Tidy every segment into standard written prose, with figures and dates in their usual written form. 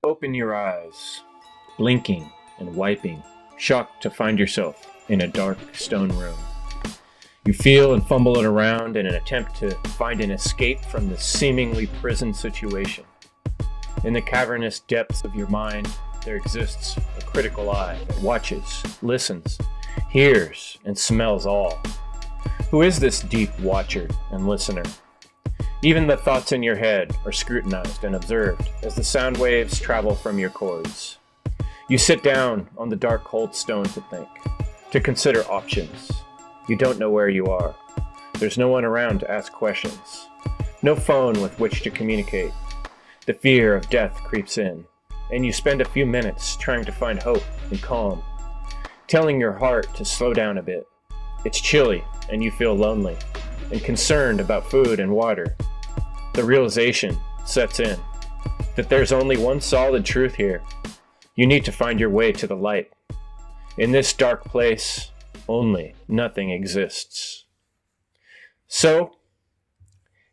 Open your eyes, blinking and wiping, shocked to find yourself in a dark stone room. You feel and fumble it around in an attempt to find an escape from the seemingly prison situation. In the cavernous depths of your mind, there exists a critical eye that watches, listens, hears, and smells all. Who is this deep watcher and listener? Even the thoughts in your head are scrutinized and observed as the sound waves travel from your cords. You sit down on the dark cold stone to think, to consider options. You don't know where you are. There's no one around to ask questions. No phone with which to communicate. The fear of death creeps in, and you spend a few minutes trying to find hope and calm, telling your heart to slow down a bit. It's chilly, and you feel lonely and concerned about food and water. The realization sets in that there's only one solid truth here. You need to find your way to the light. In this dark place, only nothing exists. So,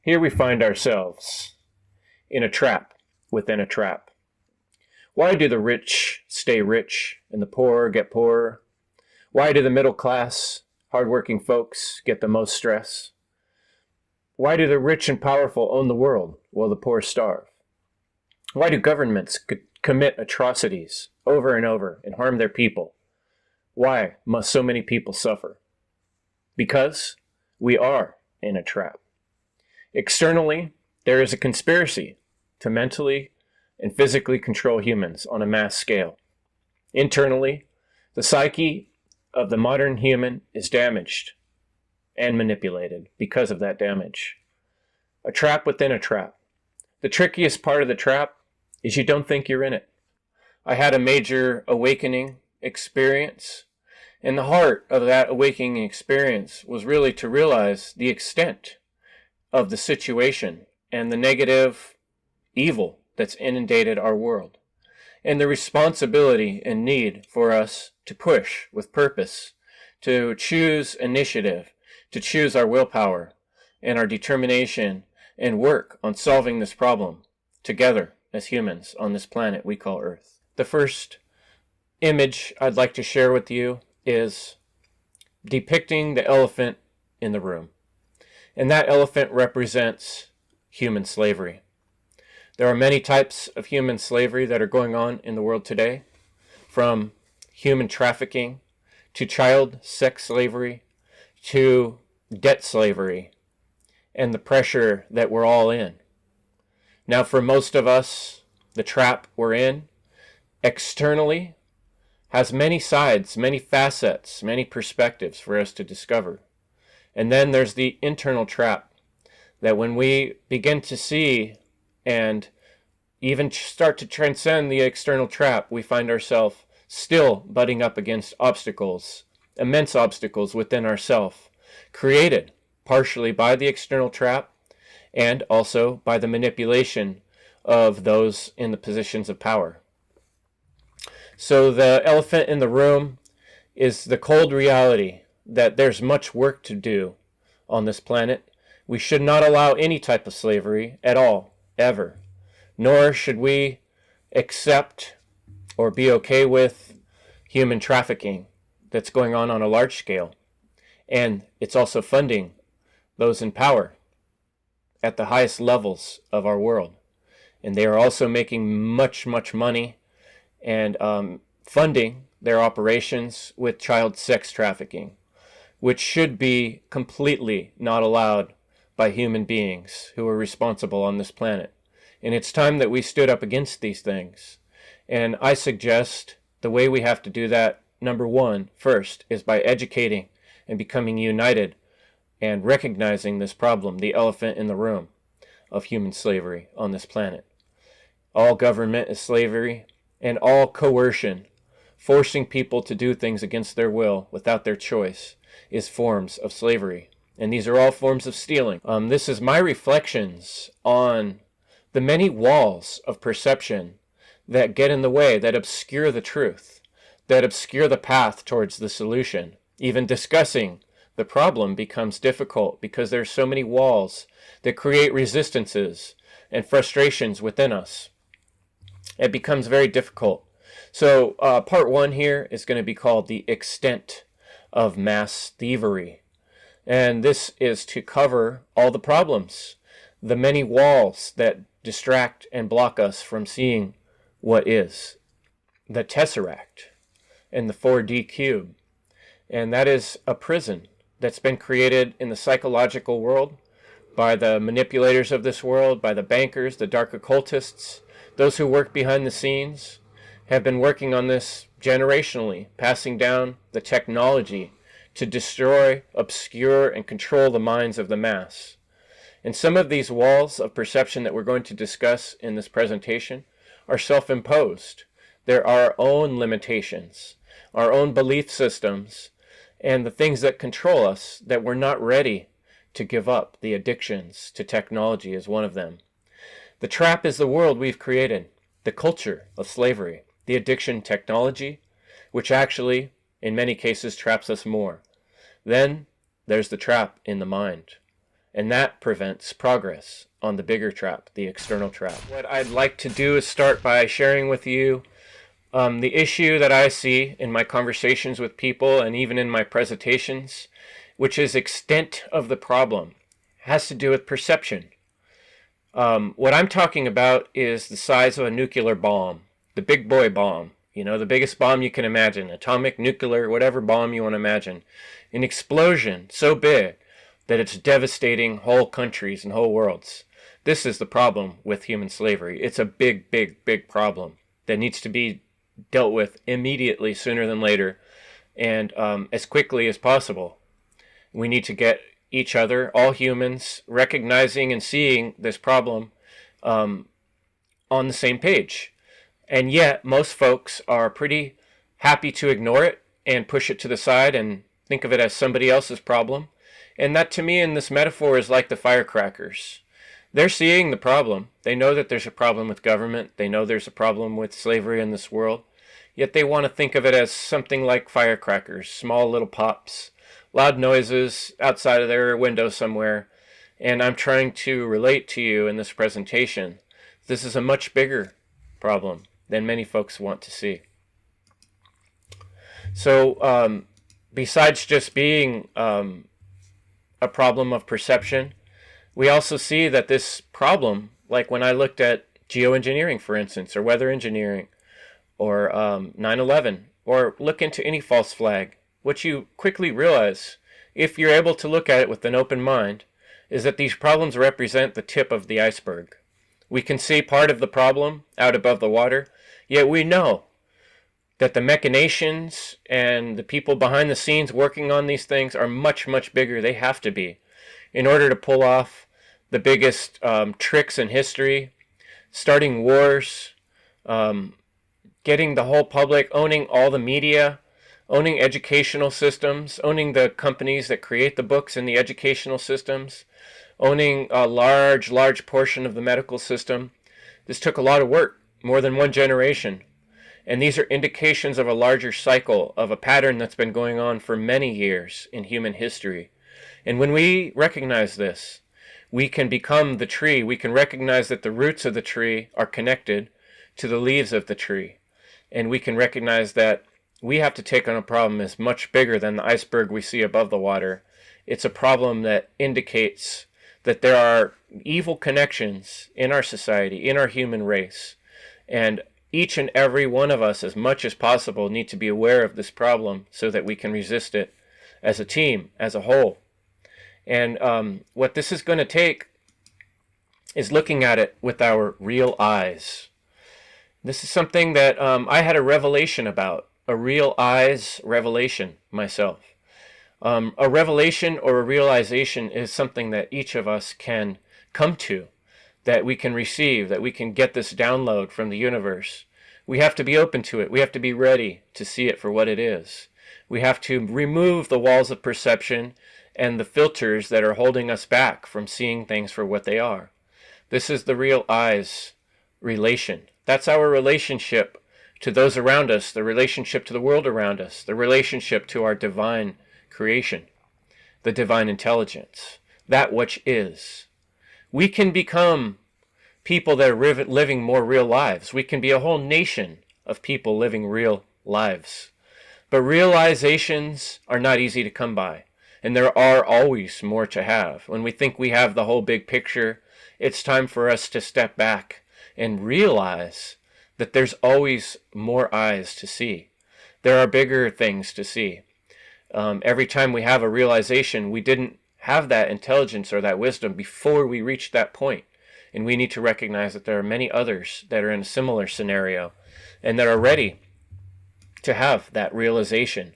here we find ourselves in a trap within a trap. Why do the rich stay rich and the poor get poorer? Why do the middle class, hardworking folks get the most stress? Why do the rich and powerful own the world while the poor starve? Why do governments commit atrocities over and over and harm their people? Why must so many people suffer? Because we are in a trap. Externally, there is a conspiracy to mentally and physically control humans on a mass scale. Internally, the psyche of the modern human is damaged and manipulated because of that damage. A trap within a trap. The trickiest part of the trap is you don't think you're in it. I had a major awakening experience, and the heart of that awakening experience was really to realize the extent of the situation and the negative evil that's inundated our world, and the responsibility and need for us to push with purpose, to choose initiative, to choose our willpower and our determination and work on solving this problem together as humans on this planet we call Earth. The first image I'd like to share with you is depicting the elephant in the room. And that elephant represents human slavery. There are many types of human slavery that are going on in the world today, from human trafficking to child sex slavery to debt slavery, and the pressure that we're all in. Now, for most of us, the trap we're in externally has many sides, many facets, many perspectives for us to discover. And then there's the internal trap that when we begin to see and even start to transcend the external trap, we find ourselves still butting up against obstacles, immense obstacles within ourselves, created partially by the external trap and also by the manipulation of those in the positions of power. So the elephant in the room is the cold reality that there's much work to do on this planet. We should not allow any type of slavery at all, ever. Nor should we accept or be okay with human trafficking that's going on a large scale. And it's also funding those in power at the highest levels of our world. And they are also making much, much money and funding their operations with child sex trafficking, which should be completely not allowed by human beings who are responsible on this planet. And it's time that we stood up against these things. And I suggest the way we have to do that, number one, first, is by educating and becoming united and recognizing this problem, the elephant in the room of human slavery on this planet. All government is slavery, and all coercion, forcing people to do things against their will without their choice, is forms of slavery. And these are all forms of stealing. This is my reflections on the many walls of perception that get in the way, that obscure the truth, that obscure the path towards the solution. Even discussing the problem becomes difficult because there's so many walls that create resistances and frustrations within us. it becomes very difficult. So part one here is going to be called the extent of mass thievery. And this is to cover all the problems, the many walls that distract and block us from seeing what is. The Tesseract and the 4D cube. And that is a prison that's been created in the psychological world by the manipulators of this world, by the bankers, the dark occultists, those who work behind the scenes, have been working on this generationally, passing down the technology to destroy, obscure, and control the minds of the mass. And some of these walls of perception that we're going to discuss in this presentation are self-imposed. They're our own limitations, our own belief systems, and the things that control us that we're not ready to give up. The addictions to technology is one of them. The trap is the world we've created, the culture of slavery, the addiction technology, which actually, in many cases, traps us more. Then there's the trap in the mind, and that prevents progress on the bigger trap, the external trap. What I'd like to do is start by sharing with you the issue that I see in my conversations with people and even in my presentations, which is extent of the problem. It has to do with perception. What I'm talking about is the size of a nuclear bomb, the big boy bomb, the biggest bomb you can imagine, atomic, nuclear, whatever bomb you want to imagine. An explosion so big that it's devastating whole countries and whole worlds. This is the problem with human slavery. It's a big, big, big problem that needs to be dealt with immediately, sooner than later, and as quickly as possible. We need to get each other, all humans, recognizing and seeing this problem on the same page. And yet, most folks are pretty happy to ignore it and push it to the side and think of it as somebody else's problem. And that, to me, in this metaphor, is like the firecrackers. They're seeing the problem. They know that there's a problem with government. They know there's a problem with slavery in this world. Yet they want to think of it as something like firecrackers, small little pops, loud noises outside of their window somewhere. And I'm trying to relate to you in this presentation. This is a much bigger problem than many folks want to see. So besides just being a problem of perception, we also see that this problem, like when I looked at geoengineering, for instance, or weather engineering, or 9/11, or look into any false flag, what you quickly realize, if you're able to look at it with an open mind, is that these problems represent the tip of the iceberg. We can see part of the problem out above the water, yet we know that the machinations and the people behind the scenes working on these things are much, much bigger. They have to be, in order to pull off the biggest tricks in history, starting wars, getting the whole public, owning all the media, owning educational systems, owning the companies that create the books in the educational systems, owning a large, large portion of the medical system. This took a lot of work, more than one generation. And these are indications of a larger cycle, of a pattern that's been going on for many years in human history. And when we recognize this, we can become the tree. We can recognize that the roots of the tree are connected to the leaves of the tree. And we can recognize that we have to take on a problem that's much bigger than the iceberg we see above the water. It's a problem that indicates that there are evil connections in our society, in our human race. And each and every one of us, as much as possible, need to be aware of this problem so that we can resist it as a team, as a whole. And what this is going to take is looking at it with our real eyes. This is something that I had a revelation about, a real eyes revelation myself. A revelation or a realization is something that each of us can come to, that we can receive, that we can get this download from the universe. We have to be open to it. We have to be ready to see it for what it is. We have to remove the walls of perception and the filters that are holding us back from seeing things for what they are. This is the real eyes relation. That's our relationship to those around us, the relationship to the world around us, the relationship to our divine creation, the divine intelligence, that which is. We can become people that are living more real lives. We can be a whole nation of people living real lives. But realizations are not easy to come by. And there are always more to have. When we think we have the whole big picture, it's time for us to step back and realize that there's always more eyes to see. There are bigger things to see. Every time we have a realization, we didn't have that intelligence or that wisdom before we reached that point. And we need to recognize that there are many others that are in a similar scenario and that are ready to have that realization.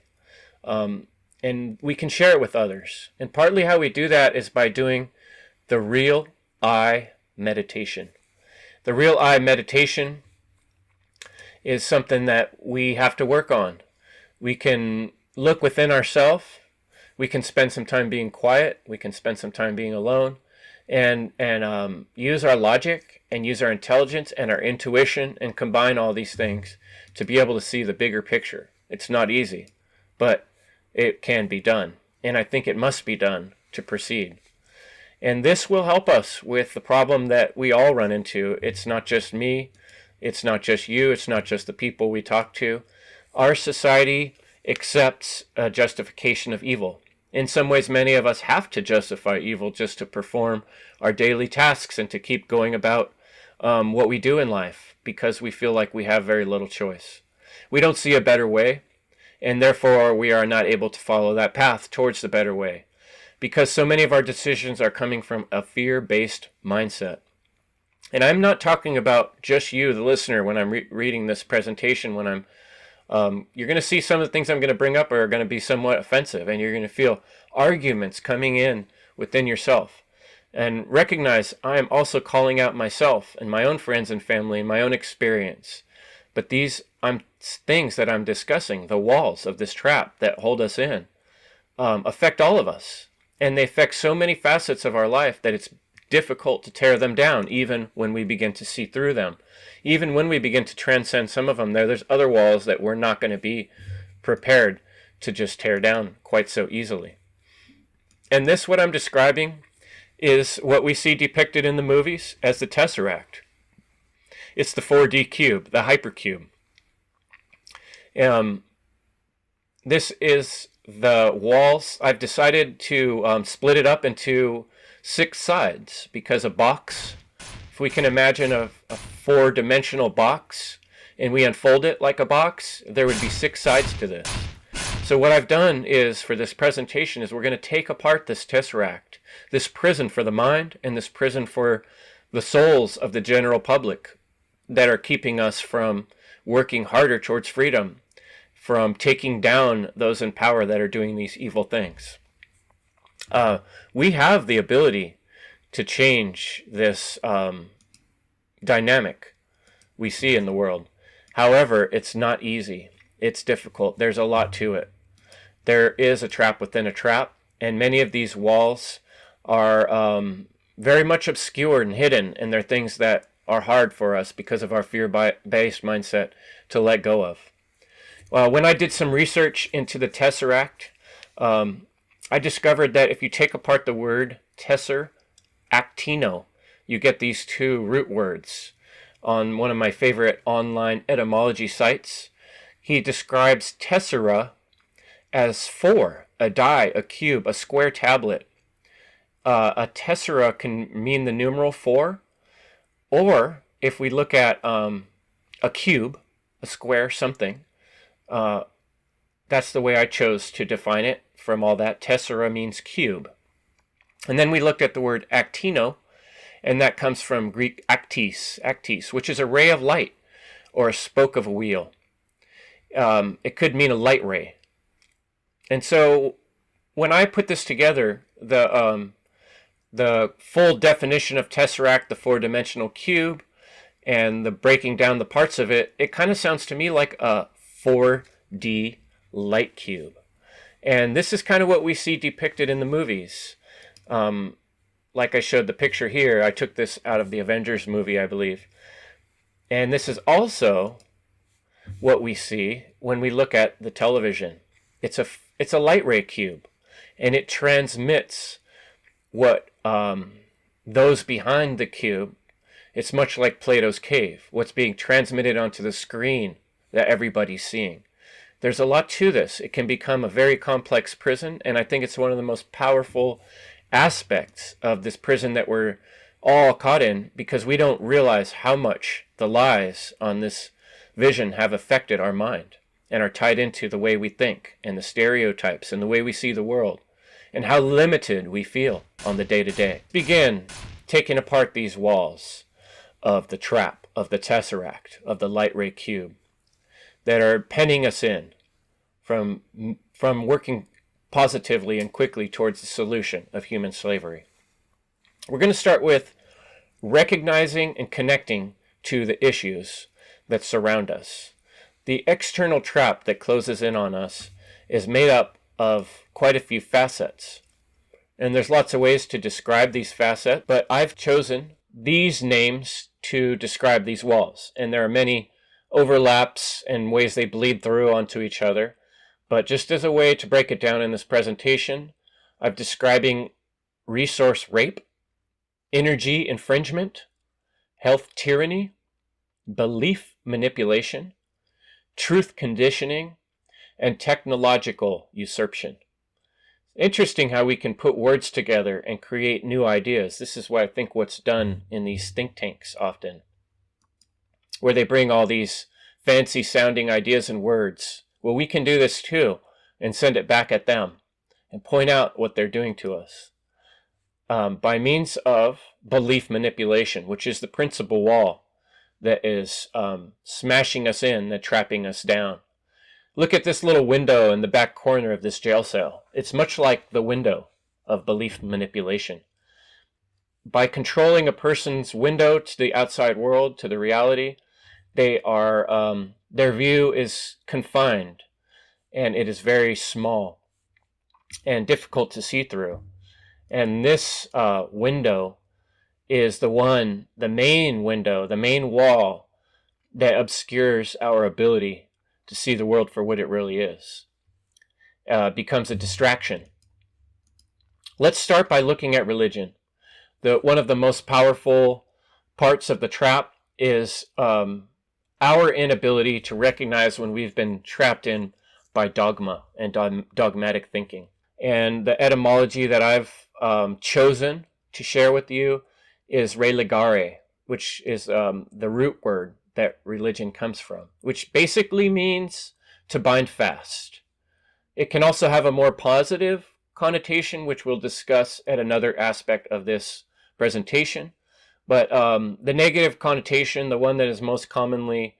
And we can share it with others. And partly how we do that is by doing the real I meditation. The real I meditation is something that we have to work on. We can look within ourselves. We can spend some time being quiet. We can spend some time being alone, and use our logic and use our intelligence and our intuition and combine all these things to be able to see the bigger picture. It's not easy, but it can be done. And I think it must be done to proceed. And this will help us with the problem that we all run into. It's not just me. It's not just you. It's not just the people we talk to. Our society accepts a justification of evil. In some ways, many of us have to justify evil just to perform our daily tasks and to keep going about what we do in life because we feel like we have very little choice. We don't see a better way, and therefore we are not able to follow that path towards the better way because so many of our decisions are coming from a fear-based mindset. And I'm not talking about just you, the listener, when I'm reading this presentation, when you're going to see some of the things I'm going to bring up are going to be somewhat offensive, and you're going to feel arguments coming in within yourself. And recognize I am also calling out myself and my own friends and family and my own experience. But these things that I'm discussing, the walls of this trap that hold us in, affect all of us. And they affect so many facets of our life that it's difficult to tear them down, even when we begin to see through them. Even when we begin to transcend some of them, there's other walls that we're not going to be prepared to just tear down quite so easily. And this, what I'm describing, is what we see depicted in the movies as the Tesseract. It's the 4D cube, the hypercube. This is the walls. I've decided to split it up into 6 sides because a box, if we can imagine a 4-dimensional box and we unfold it like a box, there would be 6 sides to this. So what I've done is, for this presentation, is we're going to take apart this Tesseract, this prison for the mind and this prison for the souls of the general public that are keeping us from working harder towards freedom, from taking down those in power that are doing these evil things. We have the ability to change this dynamic we see in the world. However, it's not easy. It's difficult. There's a lot to it. There is a trap within a trap, and many of these walls are very much obscured and hidden, and they're things that are hard for us because of our fear-based mindset to let go of. When I did some research into the Tesseract, I discovered that if you take apart the word Tesseractino, you get these 2 root words. On one of my favorite online etymology sites, he describes tessera as 4, a die, a cube, a square tablet. A tessera can mean the numeral 4, or if we look at a cube, a square, something, that's the way I chose to define it. From all that, tessera means cube. And then we looked at the word actino, and that comes from Greek actis, which is a ray of light or a spoke of a wheel. It could mean a light ray. And so when I put this together, the full definition of Tesseract, the 4-dimensional cube, and the breaking down the parts of it, it kind of sounds to me like a 4D light cube. And this is kind of what we see depicted in the movies. Like I showed the picture here, I took this out of the Avengers movie, I believe. And this is also what we see when we look at the television. It's a light ray cube, and it transmits what those behind the cube It's much like Plato's cave, what's being transmitted onto the screen that everybody's seeing. There's a lot to this. It can become a very complex prison, and I think it's one of the most powerful aspects of this prison that we're all caught in, because we don't realize how much the lies on this vision have affected our mind and are tied into the way we think and the stereotypes and the way we see the world and how limited we feel on the day-to-day. Begin taking apart these walls of the trap, of the Tesseract, of the light ray cube that are penning us in from working positively and quickly towards the solution of human slavery. We're going to start with recognizing and connecting to the issues that surround us. The external trap that closes in on us is made up of quite a few facets. And there's lots of ways to describe these facets, but I've chosen these names to describe these walls. And there are many overlaps and ways they bleed through onto each other. But just as a way to break it down in this presentation, I'm describing resource rape, energy infringement, health tyranny, belief manipulation, truth conditioning, and technological usurpation. Interesting how we can put words together and create new ideas. This is what I think what's done in these think tanks often, where they bring all these fancy sounding ideas and words. Well, we can do this too and send it back at them and point out what they're doing to us by means of belief manipulation, which is the principal wall that is smashing us in, that trapping us down. Look at this little window in the back corner of this jail cell. It's much like the window of belief manipulation. By controlling a person's window to the outside world, to the reality, they are their view is confined, and it is very small and difficult to see through. And this window is the main window, the main wall that obscures our ability to see the world for what it really is. Becomes a distraction. Let's start by looking at religion. One of the most powerful parts of the trap is our inability to recognize when we've been trapped in by dogma and dogmatic thinking. And the etymology that I've chosen to share with you is religare, which is the root word that religion comes from, which basically means to bind fast. It can also have a more positive connotation, which we'll discuss at another aspect of this presentation. But the negative connotation, the one that is most commonly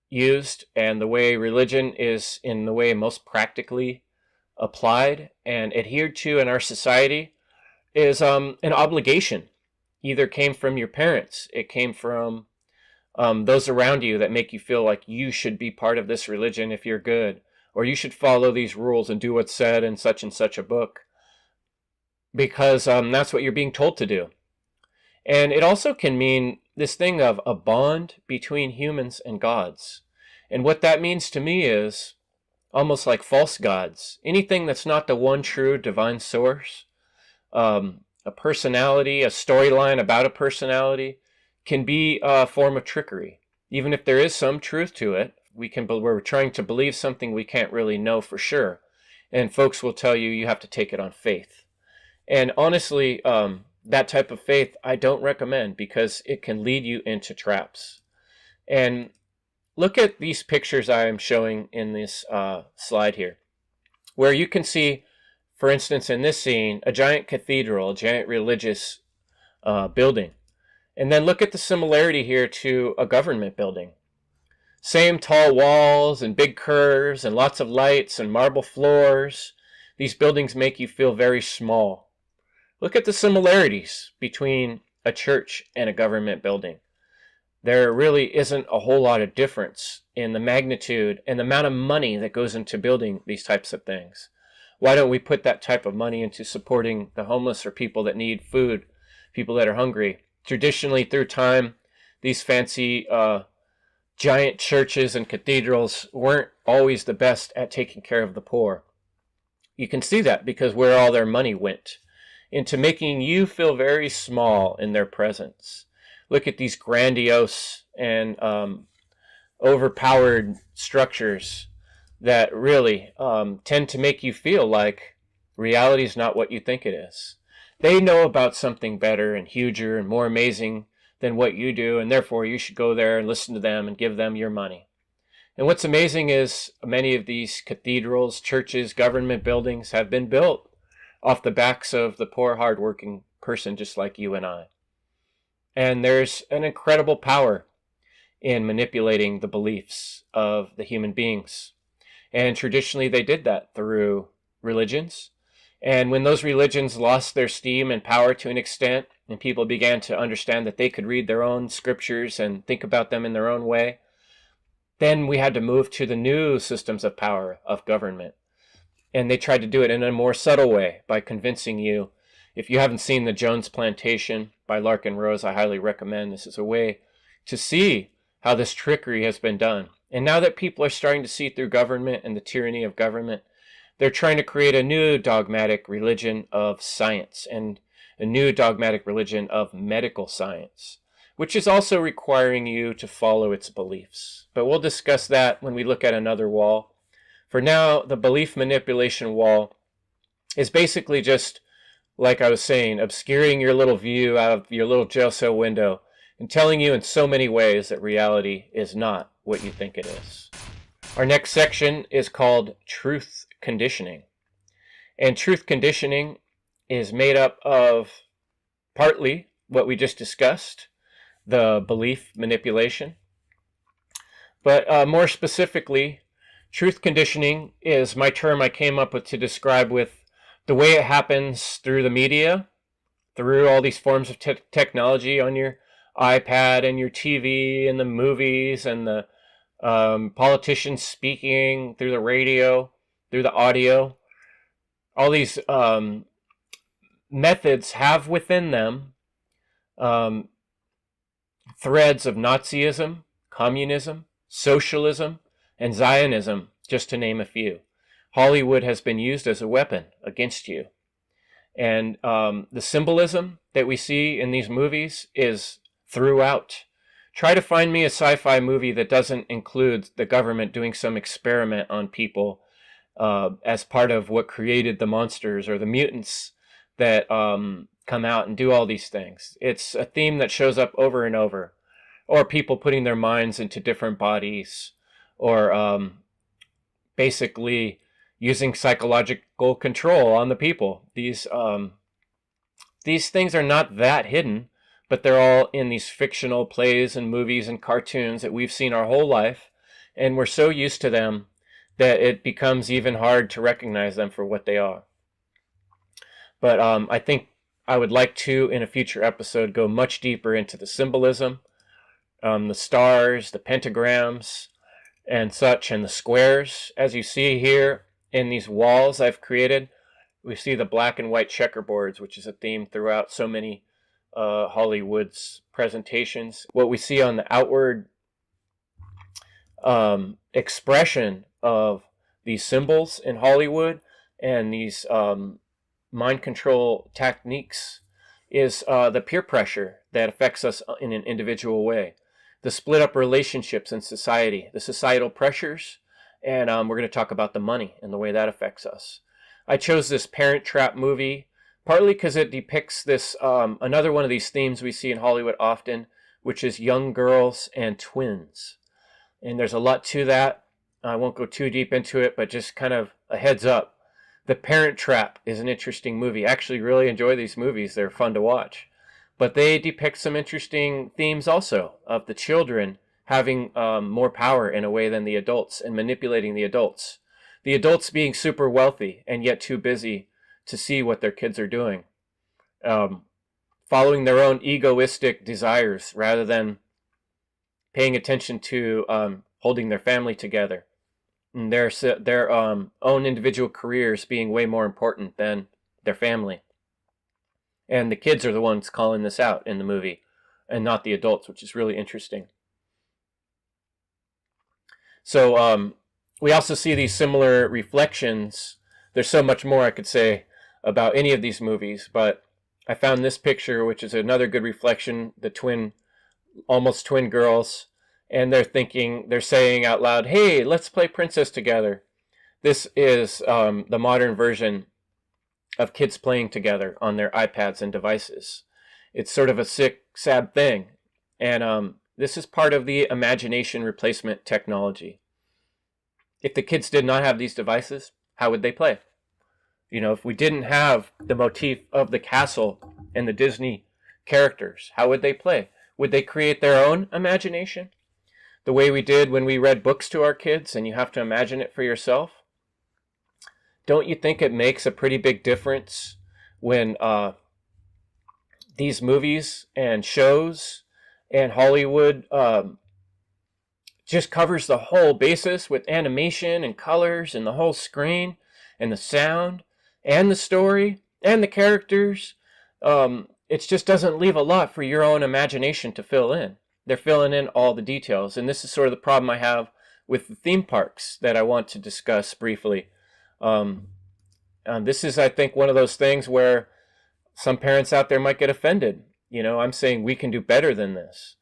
used, and the way religion is in the way most practically applied and adhered to in our society, is an obligation. Either came from your parents, it came from those around you that make you feel like you should be part of this religion if you're good, or you should follow these rules and do what's said in such and such a book, because that's what you're being told to do. And it also can mean this thing of a bond between humans and gods. And what that means to me is almost like false gods. Anything that's not the one true divine source, a personality, a storyline about a personality, can be a form of trickery. Even if there is some truth to it, we're trying to believe something we can't really know for sure. And folks will tell you you have to take it on faith. And honestly, that type of faith I don't recommend, because it can lead you into traps. And look at these pictures I am showing in this slide here, where you can see, for instance, in this scene, a giant cathedral, a giant religious building. And then look at the similarity here to a government building. Same tall walls and big curves and lots of lights and marble floors. These buildings make you feel very small. Look at the similarities between a church and a government building. There really isn't a whole lot of difference in the magnitude and the amount of money that goes into building these types of things. Why don't we put that type of money into supporting the homeless or people that need food, people that are hungry? Traditionally, through time, these fancy giant churches and cathedrals weren't always the best at taking care of the poor. You can see that because where all their money went, into making you feel very small in their presence. look at these grandiose and overpowered structures that really tend to make you feel like reality is not what you think it is. They know about something better and huger and more amazing than what you do, and therefore you should go there and listen to them and give them your money. And what's amazing is many of these cathedrals, churches, government buildings have been built off the backs of the poor, hardworking person just like you and I. And there's an incredible power in manipulating the beliefs of the human beings. And traditionally they did that through religions. And when those religions lost their steam and power to an extent, and people began to understand that they could read their own scriptures and think about them in their own way, then we had to move to the new systems of power of government. And they tried to do it in a more subtle way by convincing you. If you haven't seen The Jones Plantation by Larkin Rose, I highly recommend. This is a way to see how this trickery has been done. And now that people are starting to see through government and the tyranny of government, they're trying to create a new dogmatic religion of science and a new dogmatic religion of medical science, which is also requiring you to follow its beliefs. But we'll discuss that when we look at another wall. For now, the belief manipulation wall is basically just, like I was saying, obscuring your little view out of your little jail cell window and telling you in so many ways that reality is not what you think it is. Our next section is called truth conditioning. And truth conditioning is made up of partly what we just discussed, the belief manipulation. But more specifically, truth conditioning is my term I came up with to describe with the way it happens through the media, through all these forms of technology on your iPad and your TV and the movies and the politicians speaking through the radio, through the audio. All these methods have within them threads of Nazism, communism, socialism, and Zionism, just to name a few. Hollywood has been used as a weapon against you. And the symbolism that we see in these movies is throughout. Try to find me a sci-fi movie that doesn't include the government doing some experiment on people as part of what created the monsters or the mutants that come out and do all these things. It's a theme that shows up over and over. Or people putting their minds into different bodies, or basically using psychological control on the people. These things are not that hidden, but they're all in these fictional plays and movies and cartoons that we've seen our whole life, and we're so used to them that it becomes even hard to recognize them for what they are. But I think I would like to, in a future episode, go much deeper into the symbolism, the stars, the pentagrams, and such, and the squares. As you see here in these walls I've created, we see the black and white checkerboards, which is a theme throughout so many Hollywood's presentations. What we see on the outward expression of these symbols in Hollywood and these mind control techniques is the peer pressure that affects us in an individual way. The split up relationships in society, the societal pressures, and we're going to talk about the money and the way that affects us. I chose this Parent Trap movie partly because it depicts this another one of these themes we see in Hollywood often, which is young girls and twins. And there's a lot to that. I won't go too deep into it, but just kind of a heads up. The Parent Trap is an interesting movie. I actually really enjoy these movies. They're fun to watch. But they depict some interesting themes also of the children having more power in a way than the adults and manipulating the adults. The adults being super wealthy and yet too busy to see what their kids are doing. Following their own egoistic desires rather than paying attention to holding their family together. And their own individual careers being way more important than their family. And the kids are the ones calling this out in the movie, and not the adults, which is really interesting. So we also see these similar reflections. There's so much more I could say about any of these movies, but I found this picture, which is another good reflection, the twin almost twin girls, and they're saying out loud, "Hey, let's play princess together." This is the modern version of kids playing together on their iPads and devices. It's sort of a sick, sad thing. And this is part of the imagination replacement technology. If the kids did not have these devices, how would they play? If we didn't have the motif of the castle and the Disney characters, how would they play? Would they create their own imagination? The way we did when we read books to our kids and you have to imagine it for yourself? Don't you think it makes a pretty big difference when these movies and shows and Hollywood just covers the whole basis with animation and colors and the whole screen and the sound and the story and the characters? It just doesn't leave a lot for your own imagination to fill in. They're filling in all the details. And this is sort of the problem I have with the theme parks that I want to discuss briefly. This is, I think, one of those things where some parents out there might get offended. I'm saying we can do better than this.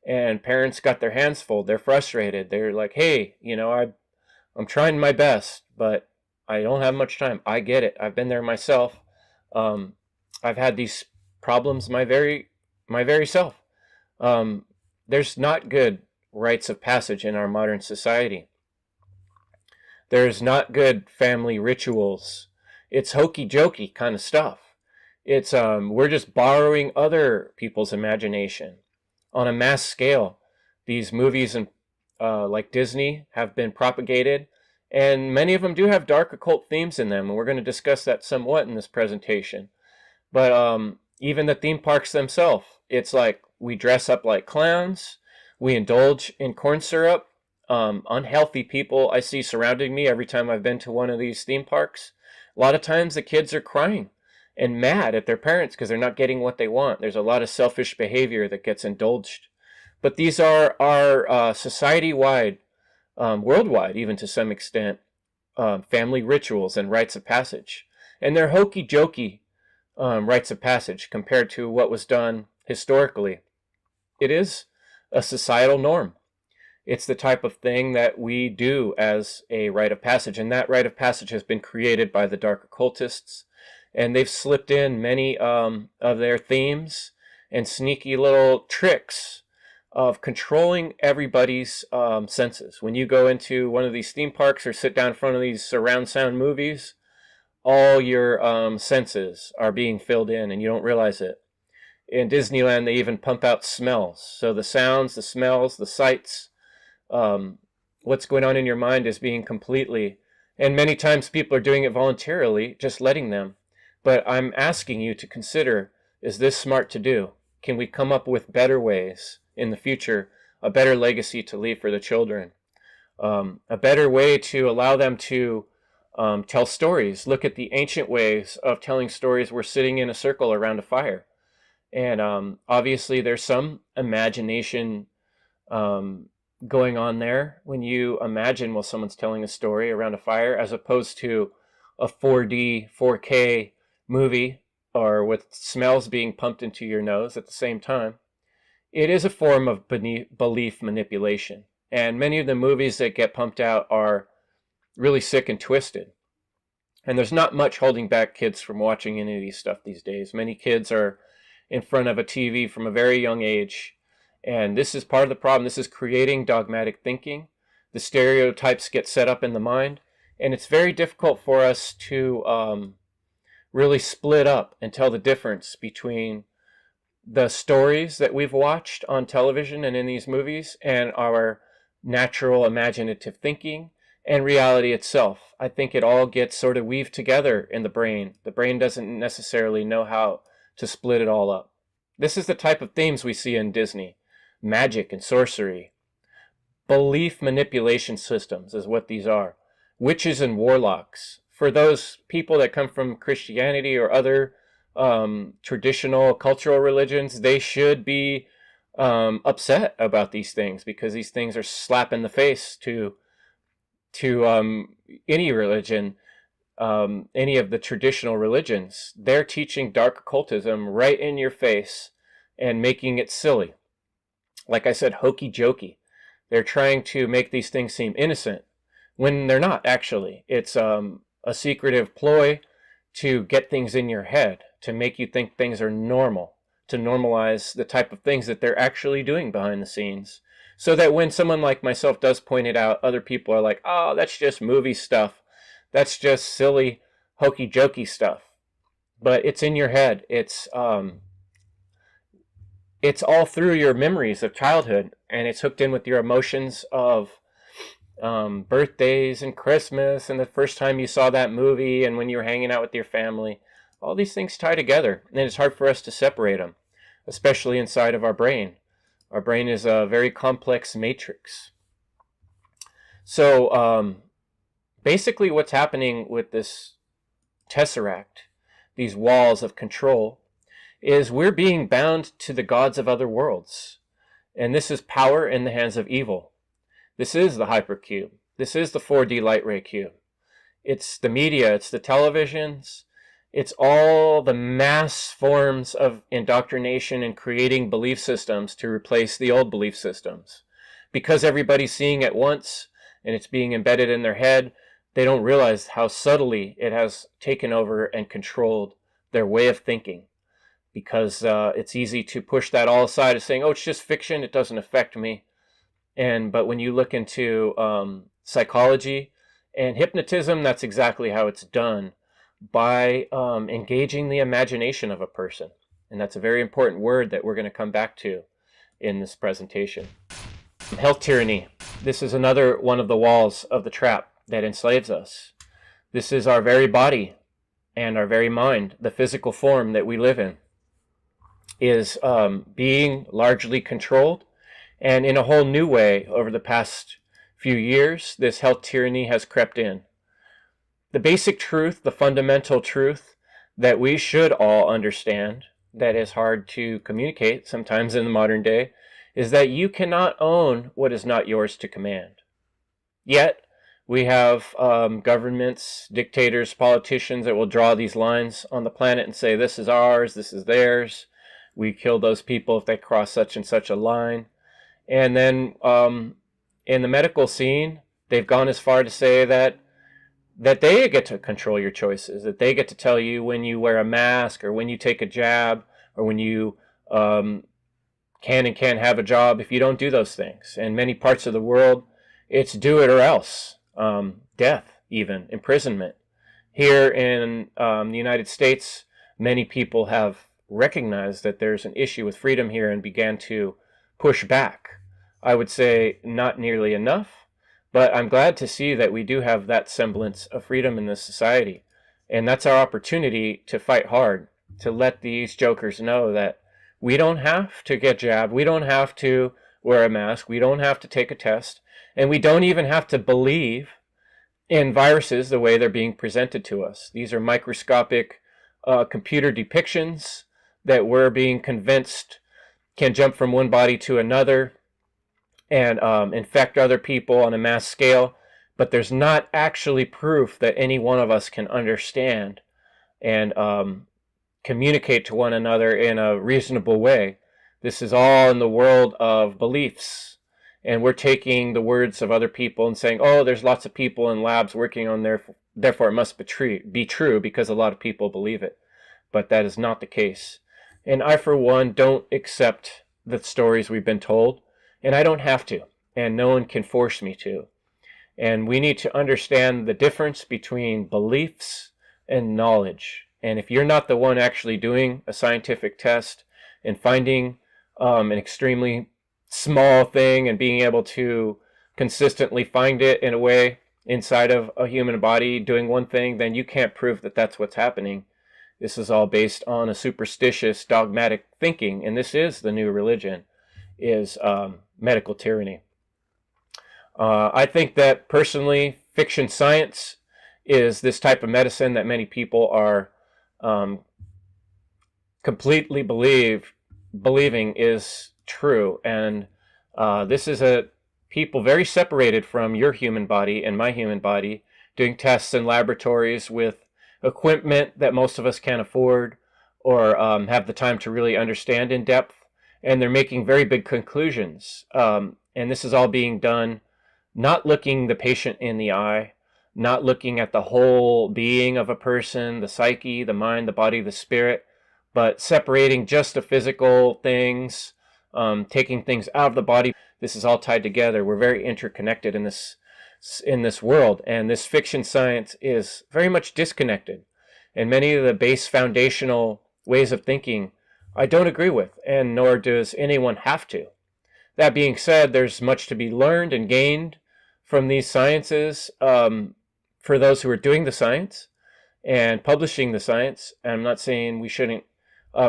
And parents got their hands full. They're frustrated. They're like, hey, I'm trying my best, but I don't have much time. I get it. I've been there myself. I've had these problems my very self. There's not good rites of passage in our modern society. There's not good family rituals. It's hokey jokey kind of stuff. It's we're just borrowing other people's imagination on a mass scale. These movies and like Disney have been propagated, and many of them do have dark occult themes in them, and we're going to discuss that somewhat in this presentation. But even the theme parks themselves, it's like we dress up like clowns, we indulge in corn syrup. Unhealthy people I see surrounding me every time I've been to one of these theme parks. A lot of times the kids are crying and mad at their parents because they're not getting what they want. There's a lot of selfish behavior that gets indulged. But these are our society-wide, worldwide even to some extent, family rituals and rites of passage. And they're hokey-jokey rites of passage compared to what was done historically. It is a societal norm. It's the type of thing that we do as a rite of passage, and that rite of passage has been created by the dark occultists, and they've slipped in many of their themes and sneaky little tricks of controlling everybody's senses. When you go into one of these theme parks or sit down in front of these surround sound movies, all your senses are being filled in, and you don't realize it. In Disneyland, they even pump out smells. So the sounds, the smells, the sights, what's going on in your mind is being completely, and many times people are doing it voluntarily, just letting them. But I'm asking you to consider, is this smart to do? Can we come up with better ways in the future, a better legacy to leave for the children? A better way to allow them to tell stories. Look at the ancient ways of telling stories. We're sitting in a circle around a fire. And obviously there's some imagination going on there when you imagine while someone's telling a story around a fire, as opposed to a 4D, 4K movie or with smells being pumped into your nose at the same time. It is a form of belief manipulation. And many of the movies that get pumped out are really sick and twisted. And there's not much holding back kids from watching any of these stuff these days. Many kids are in front of a TV from a very young age. And this is part of the problem. This is creating dogmatic thinking. The stereotypes get set up in the mind. And it's very difficult for us to really split up and tell the difference between the stories that we've watched on television and in these movies and our natural imaginative thinking and reality itself. I think it all gets sort of weaved together in the brain. The brain doesn't necessarily know how to split it all up. This is the type of themes we see in Disney. Magic and sorcery. Belief manipulation systems is what these are. Witches and warlocks. For those people that come from Christianity or other traditional cultural religions, they should be upset about these things, because these things are slap in the face to any religion, any of the traditional religions. They're teaching dark occultism right in your face and making it silly. like I said, hokey jokey. They're trying to make these things seem innocent when they're not actually. It's a secretive ploy to get things in your head, to make you think things are normal, to normalize the type of things that they're actually doing behind the scenes. So that when someone like myself does point it out, other people are like, oh, that's just movie stuff. That's just silly, hokey jokey stuff. But it's in your head. It's all through your memories of childhood, and it's hooked in with your emotions of birthdays and Christmas and the first time you saw that movie and when you were hanging out with your family. All these things tie together, and it's hard for us to separate them, especially inside of our brain. Our brain is a very complex matrix. So basically what's happening with this Tesseract, these walls of control, is we're being bound to the gods of other worlds. And this is power in the hands of evil. This is the hypercube. This is the 4D light ray cube. It's the media, it's the televisions, it's all the mass forms of indoctrination and creating belief systems to replace the old belief systems. Because everybody's seeing it once and it's being embedded in their head, they don't realize how subtly it has taken over and controlled their way of thinking. Because it's easy to push that all aside as saying, oh, it's just fiction, it doesn't affect me. But when you look into psychology and hypnotism, that's exactly how it's done, by engaging the imagination of a person. And that's a very important word that we're going to come back to in this presentation. Health tyranny. This is another one of the walls of the trap that enslaves us. This is our very body and our very mind, the physical form that we live in, is being largely controlled. And in a whole new way, over the past few years, this health tyranny has crept in. The basic truth, the fundamental truth that we should all understand, that is hard to communicate sometimes in the modern day, is that you cannot own what is not yours to command. Yet, we have governments, dictators, politicians that will draw these lines on the planet and say, this is ours, this is theirs. We kill those people if they cross such and such a line. And then in the medical scene, they've gone as far to say that they get to control your choices, that they get to tell you when you wear a mask or when you take a jab or when you can and can't have a job if you don't do those things. In many parts of the world, it's do it or else, death even, imprisonment. Here in the United States, many people have recognized that there's an issue with freedom here and began to push back. I would say not nearly enough, but I'm glad to see that we do have that semblance of freedom in this society. And that's our opportunity to fight hard, to let these jokers know that we don't have to get jabbed, we don't have to wear a mask, we don't have to take a test, and we don't even have to believe in viruses the way they're being presented to us. These are microscopic computer depictions that we're being convinced can jump from one body to another and infect other people on a mass scale, but there's not actually proof that any one of us can understand and communicate to one another in a reasonable way. This is all in the world of beliefs, and we're taking the words of other people and saying, oh, there's lots of people in labs working on there, therefore it must be true because a lot of people believe it. But that is not the case. And I, for one, don't accept the stories we've been told. And I don't have to, and no one can force me to. And we need to understand the difference between beliefs and knowledge. And if you're not the one actually doing a scientific test and finding an extremely small thing and being able to consistently find it in a way inside of a human body doing one thing, then you can't prove that that's what's happening. This is all based on a superstitious, dogmatic thinking, and this is the new religion, is medical tyranny. I think that personally, fiction science is this type of medicine that many people are completely believing is true. And this is a people very separated from your human body and my human body, doing tests in laboratories with equipment that most of us can't afford or have the time to really understand in depth. and they're making very big conclusions. And this is all being done not looking the patient in the eye, not looking at the whole being of a person, the psyche, the mind, the body, the spirit, but separating just the physical things, taking things out of the body. This is all tied together. We're very interconnected in this world, and this fiction science is very much disconnected. And many of the base foundational ways of thinking I don't agree with, and nor does anyone have to. That being said, there's much to be learned and gained from these sciences for those who are doing the science and publishing the science. And I'm not saying we shouldn't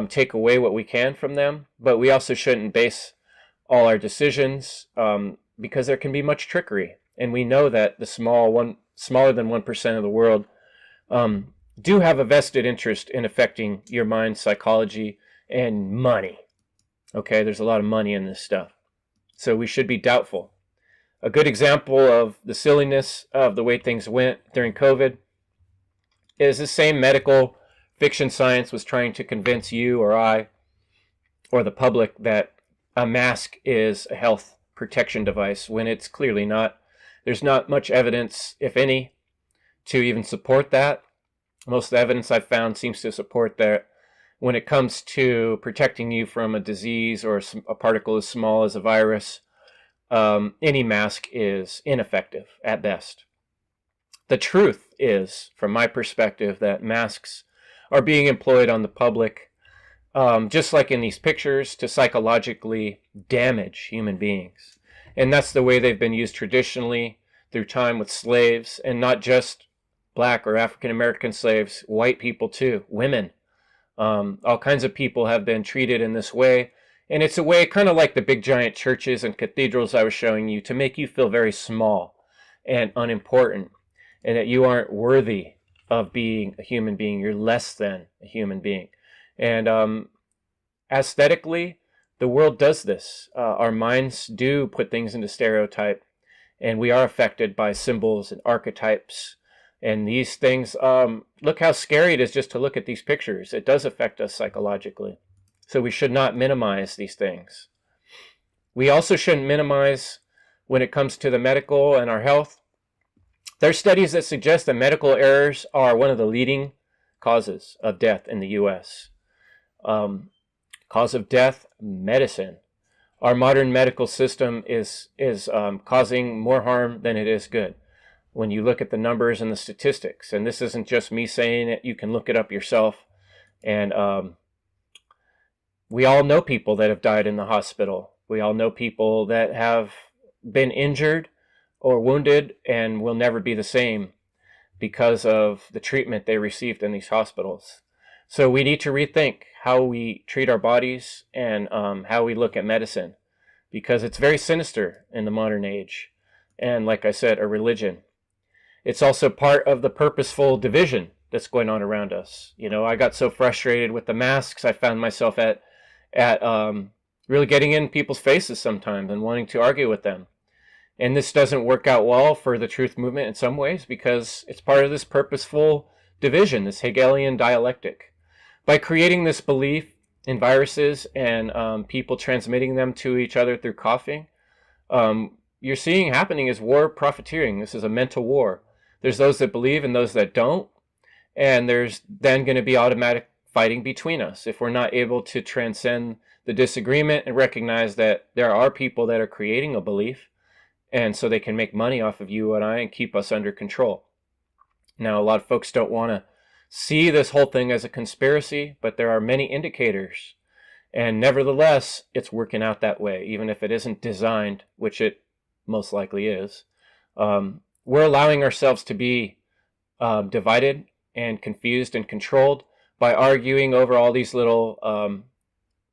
take away what we can from them, but we also shouldn't base all our decisions because there can be much trickery. And we know that the smaller than 1% of the world do have a vested interest in affecting your mind, psychology, and money. Okay, there's a lot of money in this stuff. So we should be doubtful. A good example of the silliness of the way things went during COVID is the same medical fiction science was trying to convince you or I or the public that a mask is a health protection device when it's clearly not. There's not much evidence, if any, to even support that. Most of the evidence I've found seems to support that when it comes to protecting you from a disease or a particle as small as a virus, any mask is ineffective at best. The truth is, from my perspective, that masks are being employed on the public, just like in these pictures, to psychologically damage human beings. And that's the way they've been used traditionally through time with slaves, and not just black or African American slaves, white people too, women. All kinds of people have been treated in this way. And it's a way kind of like the big giant churches and cathedrals I was showing you, to make you feel very small and unimportant, and that you aren't worthy of being a human being. You're less than a human being. And aesthetically, the world does this. Our minds do put things into stereotype, and we are affected by symbols and archetypes. And these things, look how scary it is just to look at these pictures. It does affect us psychologically. So we should not minimize these things. We also shouldn't minimize when it comes to the medical and our health. There are studies that suggest that medical errors are one of the leading causes of death in the U.S. Cause of death, medicine. Our modern medical system is causing more harm than it is good. When you look at the numbers and the statistics, and this isn't just me saying it, you can look it up yourself. And we all know people that have died in the hospital. We all know people that have been injured or wounded and will never be the same because of the treatment they received in these hospitals. So we need to rethink how we treat our bodies and how we look at medicine, because it's very sinister in the modern age. And like I said, a religion. It's also part of the purposeful division that's going on around us. You know, I got so frustrated with the masks, I found myself at really getting in people's faces sometimes and wanting to argue with them. And this doesn't work out well for the truth movement in some ways, because it's part of this purposeful division, this Hegelian dialectic. By creating this belief in viruses and people transmitting them to each other through coughing, you're seeing happening is war profiteering. This is a mental war. There's those that believe and those that don't. And there's then going to be automatic fighting between us if we're not able to transcend the disagreement and recognize that there are people that are creating a belief, and so they can make money off of you and I and keep us under control. Now, a lot of folks don't want to see this whole thing as a conspiracy, but there are many indicators. And nevertheless, it's working out that way, even if it isn't designed, which it most likely is. We're allowing ourselves to be divided and confused and controlled by arguing over all these little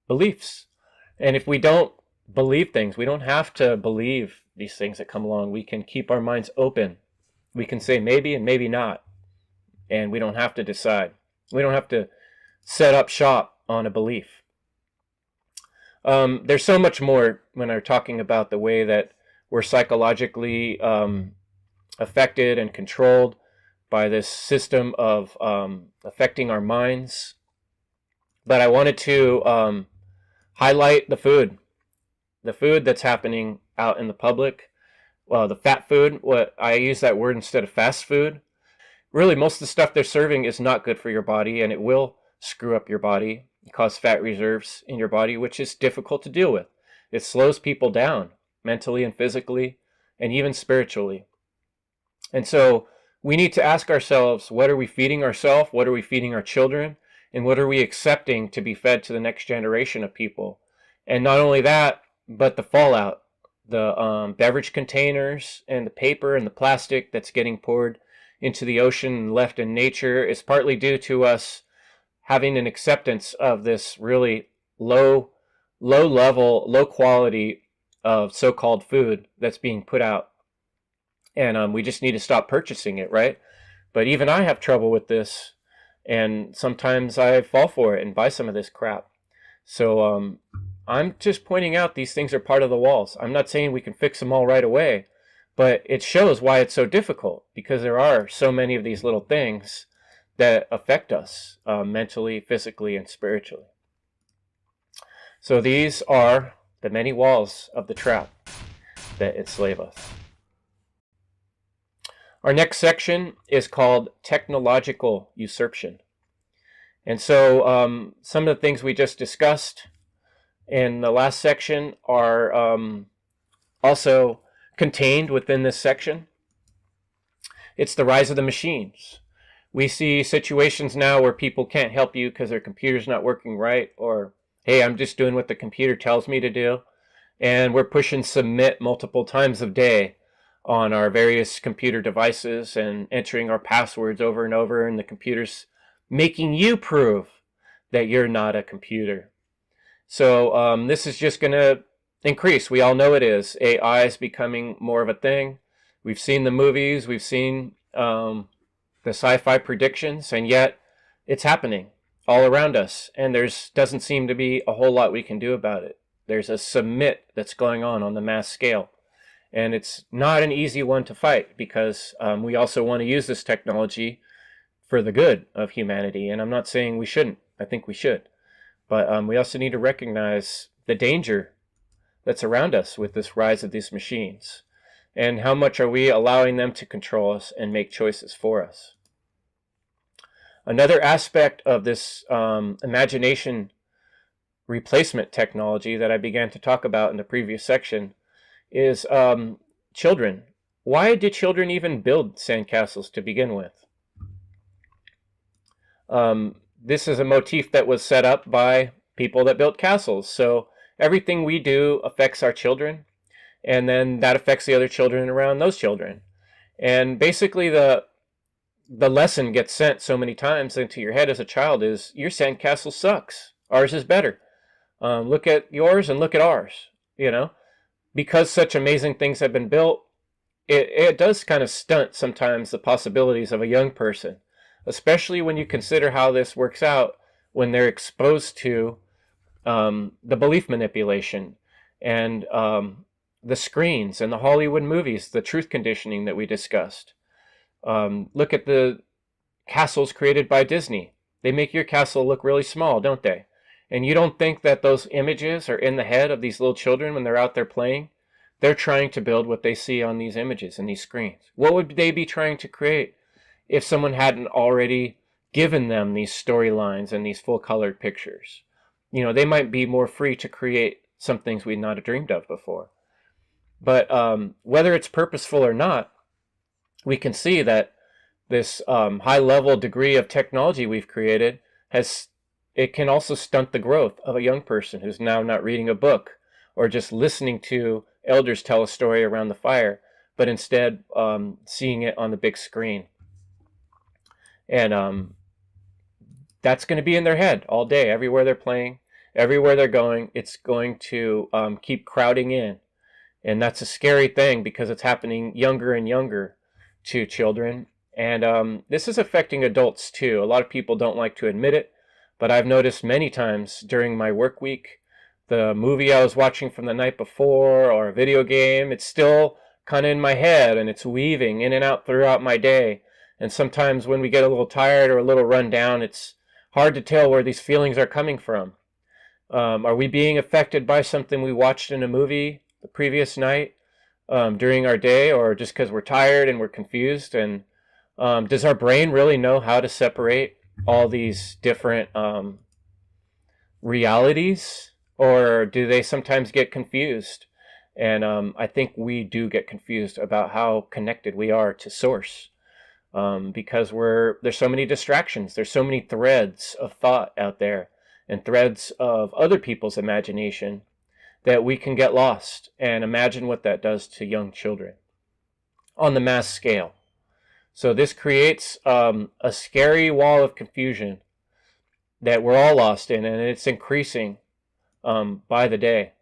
beliefs. And if we don't believe things, we don't have to believe these things that come along. We can keep our minds open. We can say maybe and maybe not. And we don't have to decide. We don't have to set up shop on a belief. There's so much more when I'm talking about the way that we're psychologically affected and controlled by this system of affecting our minds. But I wanted to highlight the food that's happening out in the public. Well, the fat food, what I use that word instead of fast food. Really, most of the stuff they're serving is not good for your body, and it will screw up your body, cause fat reserves in your body, which is difficult to deal with. It slows people down mentally and physically, and even spiritually. And so we need to ask ourselves, what are we feeding ourselves? What are we feeding our children? And what are we accepting to be fed to the next generation of people? And not only that, but the fallout, the beverage containers and the paper and the plastic that's getting poured into the ocean and left in nature is partly due to us having an acceptance of this really low level, low quality of so-called food that's being put out. And we just need to stop purchasing it, right? But even I have trouble with this, and sometimes I fall for it and buy some of this crap. So I'm just pointing out these things are part of the walls. I'm not saying we can fix them all right away, but it shows why it's so difficult, because there are so many of these little things that affect us mentally, physically, and spiritually. So these are the many walls of the trap that enslave us. Our next section is called technological usurpation. And so some of the things we just discussed in the last section are also contained within this section. It's the rise of the machines. We see situations now where people can't help you because their computer's not working right, or, hey, I'm just doing what the computer tells me to do. And we're pushing submit multiple times a day on our various computer devices and entering our passwords over and over, and the computer's making you prove that you're not a computer. So this is just going to increase. We all know it is. AI is becoming more of a thing. We've seen the movies, we've seen the sci-fi predictions, and yet it's happening all around us, and doesn't seem to be a whole lot we can do about it. There's a submit that's going on the mass scale. And it's not an easy one to fight, because we also want to use this technology for the good of humanity. And I'm not saying we shouldn't. I think we should. But we also need to recognize the danger that's around us with this rise of these machines. And how much are we allowing them to control us and make choices for us? Another aspect of this imagination replacement technology that I began to talk about in the previous section is children. Why did children even build sandcastles to begin with? This is a motif that was set up by people that built castles. So everything we do affects our children, and then that affects the other children around those children. And basically the lesson gets sent so many times into your head as a child is, your sandcastle sucks. Ours is better. Look at yours and look at ours, you know? Because such amazing things have been built, it does kind of stunt sometimes the possibilities of a young person, especially when you consider how this works out when they're exposed to the belief manipulation and the screens and the Hollywood movies, the truth conditioning that we discussed. Look at the castles created by Disney. They make your castle look really small, don't they? And you don't think that those images are in the head of these little children when they're out there playing? They're trying to build what they see on these images and these screens. What would they be trying to create if someone hadn't already given them these storylines and these full-colored pictures? You know, they might be more free to create some things we'd not have dreamed of before. But whether it's purposeful or not, we can see that this high-level degree of technology we've created it can also stunt the growth of a young person who's now not reading a book or just listening to elders tell a story around the fire, but instead seeing it on the big screen. And that's going to be in their head all day, everywhere they're playing, everywhere they're going. It's going to keep crowding in. And that's a scary thing, because it's happening younger and younger to children. And this is affecting adults too. A lot of people don't like to admit it, but I've noticed many times during my work week, the movie I was watching from the night before or a video game, it's still kind of in my head, and it's weaving in and out throughout my day. And sometimes when we get a little tired or a little run down, it's hard to tell where these feelings are coming from. Are we being affected by something we watched in a movie the previous night during our day, or just because we're tired and we're confused? And does our brain really know how to separate all these different realities, or do they sometimes get confused? And I think we do get confused about how connected we are to source, because there's so many distractions, there's so many threads of thought out there, and threads of other people's imagination, that we can get lost. And imagine what that does to young children on the mass scale. So this creates a scary wall of confusion that we're all lost in, and it's increasing by the day.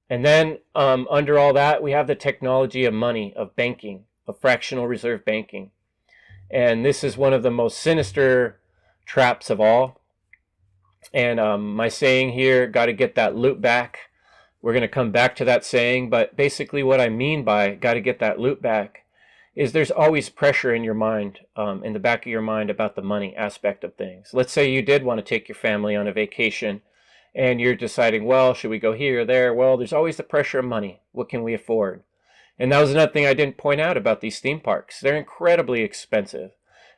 And then under all that, we have the technology of money, of banking, of fractional reserve banking. And this is one of the most sinister traps of all. And my saying here, got to get that loot back. We're going to come back to that saying, but basically what I mean by got to get that loot back is there's always pressure in your mind, in the back of your mind, about the money aspect of things. Let's say you did want to take your family on a vacation, and you're deciding, well, should we go here or there? Well, there's always the pressure of money. What can we afford? And that was another thing I didn't point out about these theme parks. They're incredibly expensive.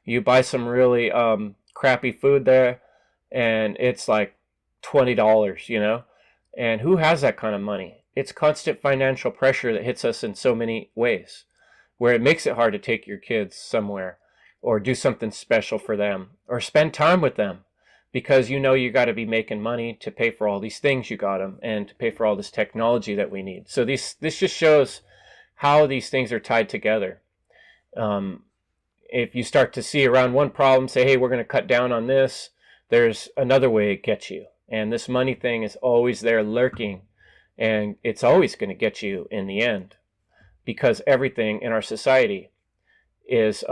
You buy some really crappy food there, and it's like $20, you know? And who has that kind of money? It's constant financial pressure that hits us in so many ways, where it makes it hard to take your kids somewhere, or do something special for them, or spend time with them, because you know you got to be making money to pay for all these things you got them, and to pay for all this technology that we need. So this just shows how these things are tied together. If you start to see around one problem, say, hey, we're going to cut down on this, there's another way it gets you. And this money thing is always there lurking, and it's always going to get you in the end, because everything in our society is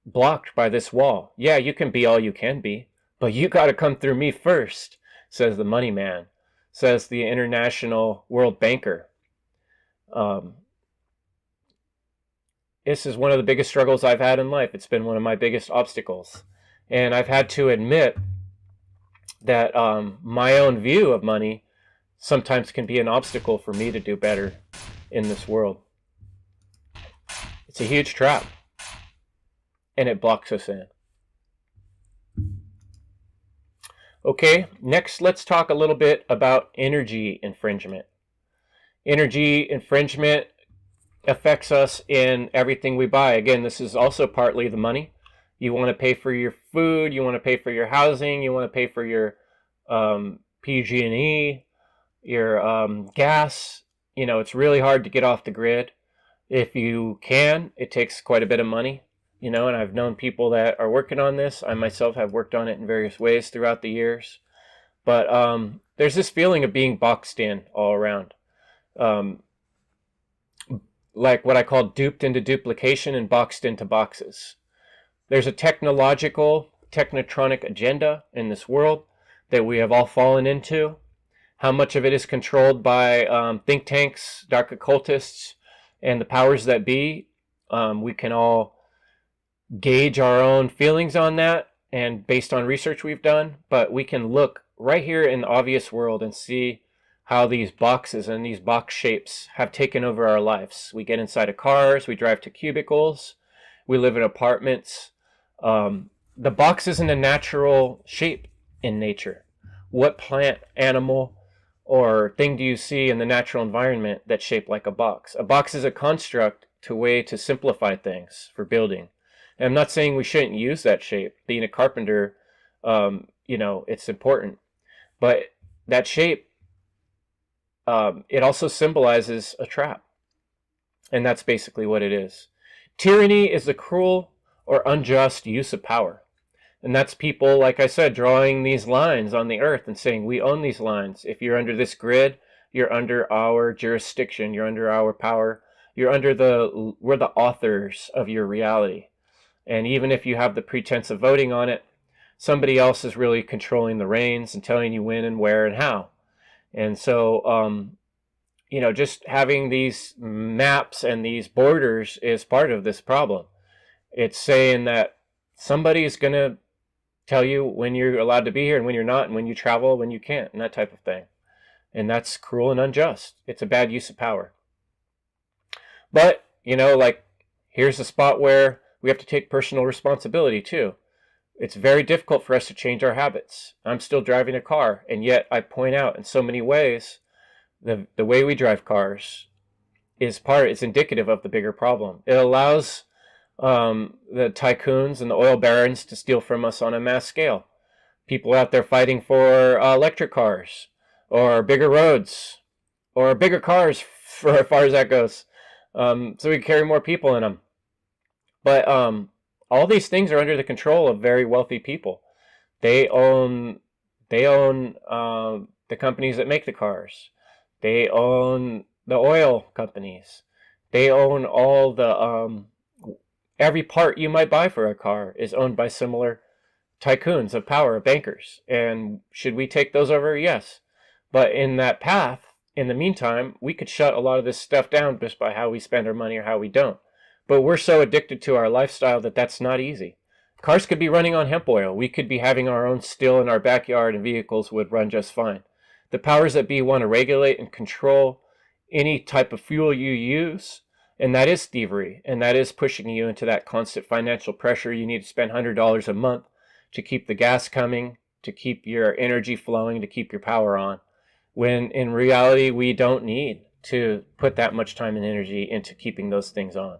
blocked by this wall. Yeah, you can be all you can be, but you got to come through me first, says the money man, says the international world banker. This is one of the biggest struggles I've had in life. It's been one of my biggest obstacles. And I've had to admit that my own view of money sometimes can be an obstacle for me to do better in this world. It's a huge trap, and it blocks us in. Okay, next let's talk a little bit about energy infringement. Energy infringement affects us in everything we buy. Again, this is also partly the money. You want to pay for your food, you want to pay for your housing, you want to pay for your PG&E, your gas. You know, it's really hard to get off the grid. If you can, it takes quite a bit of money, you know, and I've known people that are working on this. I myself have worked on it in various ways throughout the years. But there's this feeling of being boxed in all around. Like what I call duped into duplication and boxed into boxes. There's a technotronic agenda in this world that we have all fallen into. How much of it is controlled by think tanks, dark occultists, and the powers that be? We can all gauge our own feelings on that, and based on research we've done, but we can look right here in the obvious world and see how these boxes and these box shapes have taken over our lives. We get inside of cars, we drive to cubicles, we live in apartments. The box isn't a natural shape in nature. What plant, animal, or thing do you see in the natural environment that's shaped like a box? A box is a construct to way to simplify things for building. And I'm not saying we shouldn't use that shape. Being a carpenter, you know, it's important. But that shape, it also symbolizes a trap. And that's basically what it is. Tyranny is the cruel or unjust use of power. And that's people, like I said, drawing these lines on the earth and saying, we own these lines. If you're under this grid, you're under our jurisdiction, you're under our power, we're the authors of your reality. And even if you have the pretense of voting on it, somebody else is really controlling the reins and telling you when and where and how. And so, you know, just having these maps and these borders is part of this problem. It's saying that somebody is going to tell you when you're allowed to be here and when you're not, and when you travel, when you can't, and that type of thing. And that's cruel and unjust. It's a bad use of power. But, like, here's a spot where we have to take personal responsibility too. It's very difficult for us to change our habits. I'm still driving a car, and yet I point out in so many ways the way we drive cars is indicative of the bigger problem. It allows the tycoons and the oil barons to steal from us on a mass scale. People out there fighting for electric cars, or bigger roads, or bigger cars for as far as that goes, so we can carry more people in them. But all these things are under the control of very wealthy people. They own the companies that make the cars. They own the oil companies. They own all the every part you might buy for a car is owned by similar tycoons of power, bankers. And should we take those over? Yes. But in that path, in the meantime, we could shut a lot of this stuff down just by how we spend our money or how we don't. But we're so addicted to our lifestyle that that's not easy. Cars could be running on hemp oil. We could be having our own still in our backyard, and vehicles would run just fine. The powers that be want to regulate and control any type of fuel you use, and that is thievery, and that is pushing you into that constant financial pressure. You need to spend $100 a month to keep the gas coming, to keep your energy flowing, to keep your power on, when in reality we don't need to put that much time and energy into keeping those things on.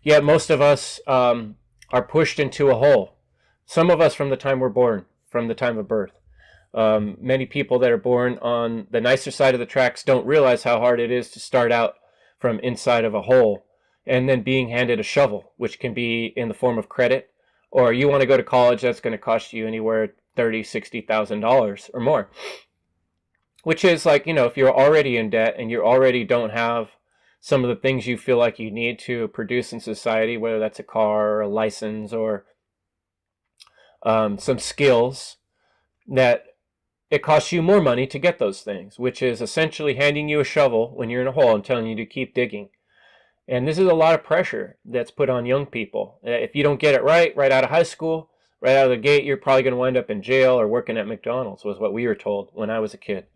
Yet most of us are pushed into a hole. Some of us from the time we're born, from the time of birth. Many people that are born on the nicer side of the tracks don't realize how hard it is to start out from inside of a hole and then being handed a shovel, which can be in the form of credit, or you want to go to college, that's going to cost you anywhere $30,000, $60,000 or more. Which is like, if you're already in debt and you already don't have some of the things you feel like you need to produce in society, whether that's a car or a license or some skills, that it costs you more money to get those things, which is essentially handing you a shovel when you're in a hole and telling you to keep digging. And this is a lot of pressure that's put on young people. If you don't get it right out of high school, right out of the gate, you're probably going to wind up in jail or working at McDonald's, was what we were told when I was a kid.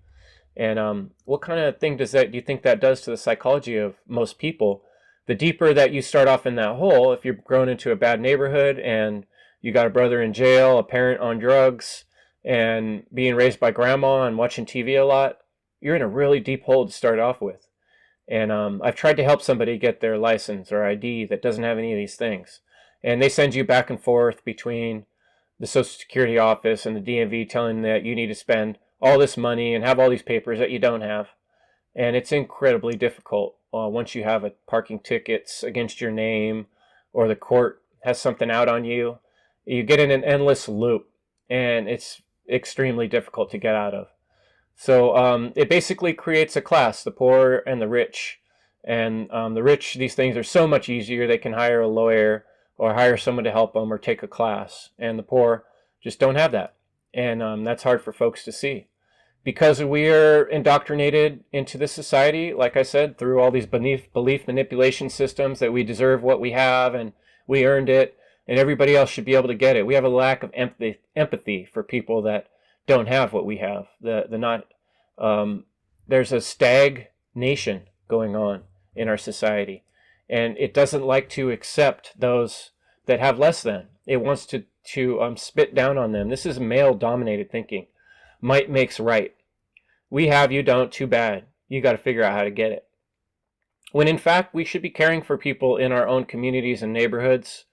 And what kind of thing do you think that does to the psychology of most people? The deeper that you start off in that hole, if you're grown into a bad neighborhood and you got a brother in jail, a parent on drugs, and being raised by grandma and watching TV a lot, you're in a really deep hole to start off with. And I've tried to help somebody get their license or ID that doesn't have any of these things. And they send you back and forth between the Social Security office and the DMV telling that you need to spend all this money and have all these papers that you don't have. And it's incredibly difficult once you have a parking tickets against your name or the court has something out on you. You get in an endless loop, and it's extremely difficult to get out of. So it basically creates a class, the poor and the rich. And the rich, these things are so much easier. They can hire a lawyer or hire someone to help them or take a class. And the poor just don't have that. And that's hard for folks to see. Because we are indoctrinated into this society, like I said, through all these belief manipulation systems that we deserve what we have and we earned it and everybody else should be able to get it. We have a lack of empathy for people that don't have what we have. There's a stagnation going on in our society, and it doesn't like to accept those that have less than. It wants to spit down on them. This is male-dominated thinking. Might makes right. We have, you don't, too bad. You got to figure out how to get it. When in fact, we should be caring for people in our own communities and neighborhoods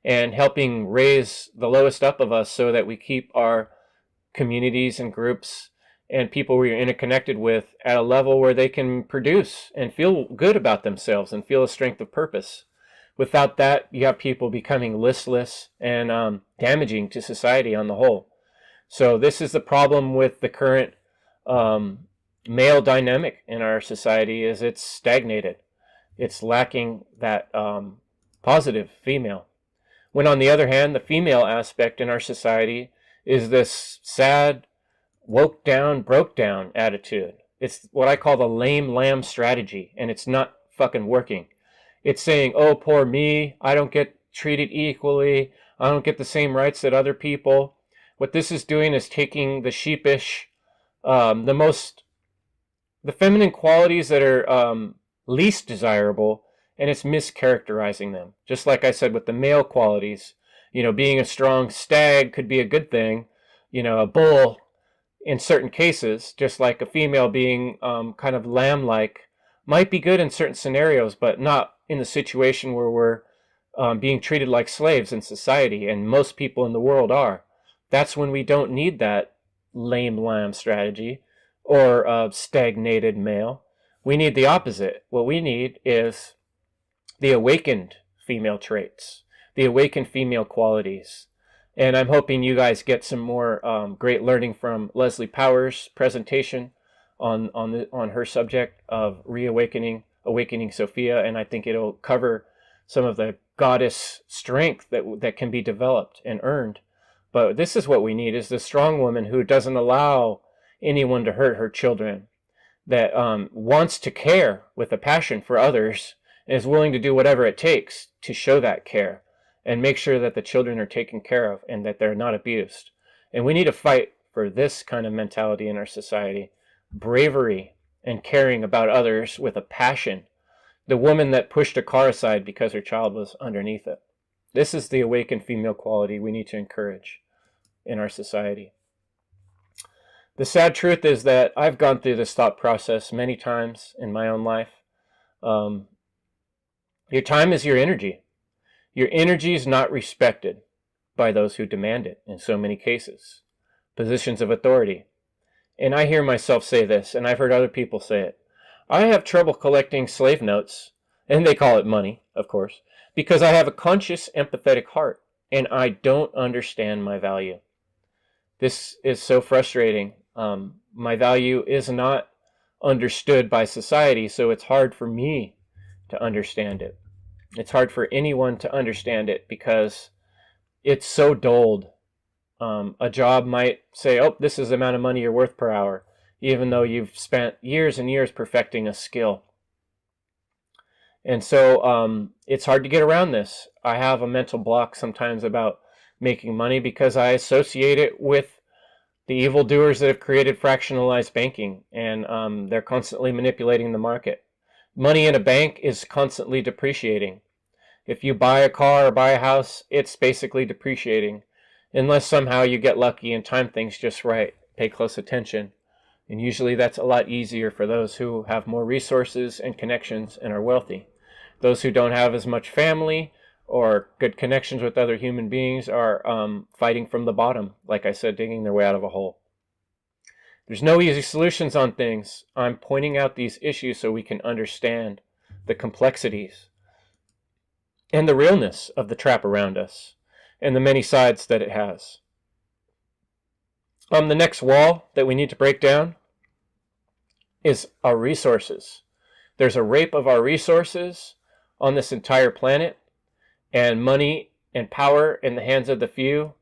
and helping raise the lowest up of us so that we keep our communities and groups and people we're interconnected with at a level where they can produce and feel good about themselves and feel a strength of purpose. Without that, you have people becoming listless and damaging to society on the whole. So this is the problem with the current male dynamic in our society, is it's stagnated. It's lacking that positive female. When on the other hand, the female aspect in our society is this sad, woke down, broke down attitude. It's what I call the lame lamb strategy, and it's not fucking working. It's saying, oh, poor me, I don't get treated equally, I don't get the same rights that other people. What this is doing is taking the sheepish, the feminine qualities that are least desirable, and it's mischaracterizing them. Just like I said with the male qualities, being a strong stag could be a good thing, a bull in certain cases, just like a female being kind of lamb-like might be good in certain scenarios, but not in the situation where we're being treated like slaves in society, and most people in the world are. That's when we don't need that lame lamb strategy or stagnated male. We need the opposite. What we need is the awakened female traits, the awakened female qualities. And I'm hoping you guys get some more great learning from Leslie Power's presentation on her subject of awakening Sophia, and I think it'll cover some of the goddess strength that can be developed and earned. But this is what we need, is the strong woman who doesn't allow anyone to hurt her children, that wants to care with a passion for others, and is willing to do whatever it takes to show that care and make sure that the children are taken care of and that they're not abused. And we need to fight for this kind of mentality in our society. Bravery and caring about others with a passion. The woman that pushed a car aside because her child was underneath it. This is the awakened female quality we need to encourage in our society. The sad truth is that I've gone through this thought process many times in my own life. Your time is your energy. Your energy is not respected by those who demand it in so many cases. Positions of authority. And I hear myself say this, and I've heard other people say it. I have trouble collecting slave notes, and they call it money, of course, because I have a conscious, empathetic heart, and I don't understand my value. This is so frustrating. My value is not understood by society, so it's hard for me to understand it. It's hard for anyone to understand it because it's so dulled. A job might say, oh, this is the amount of money you're worth per hour, even though you've spent years and years perfecting a skill. And so it's hard to get around this. I have a mental block sometimes about making money because I associate it with the evildoers that have created fractionalized banking, and they're constantly manipulating the market. Money in a bank is constantly depreciating. If you buy a car or buy a house, it's basically depreciating, unless somehow you get lucky and time things just right, pay close attention. And usually that's a lot easier for those who have more resources and connections and are wealthy. Those who don't have as much family or good connections with other human beings are fighting from the bottom, like I said, digging their way out of a hole. There's no easy solutions on things. I'm pointing out these issues so we can understand the complexities and the realness of the trap around us and the many sides that it has. The next wall that we need to break down is our resources. There's a rape of our resources on this entire planet, and money and power in the hands of the few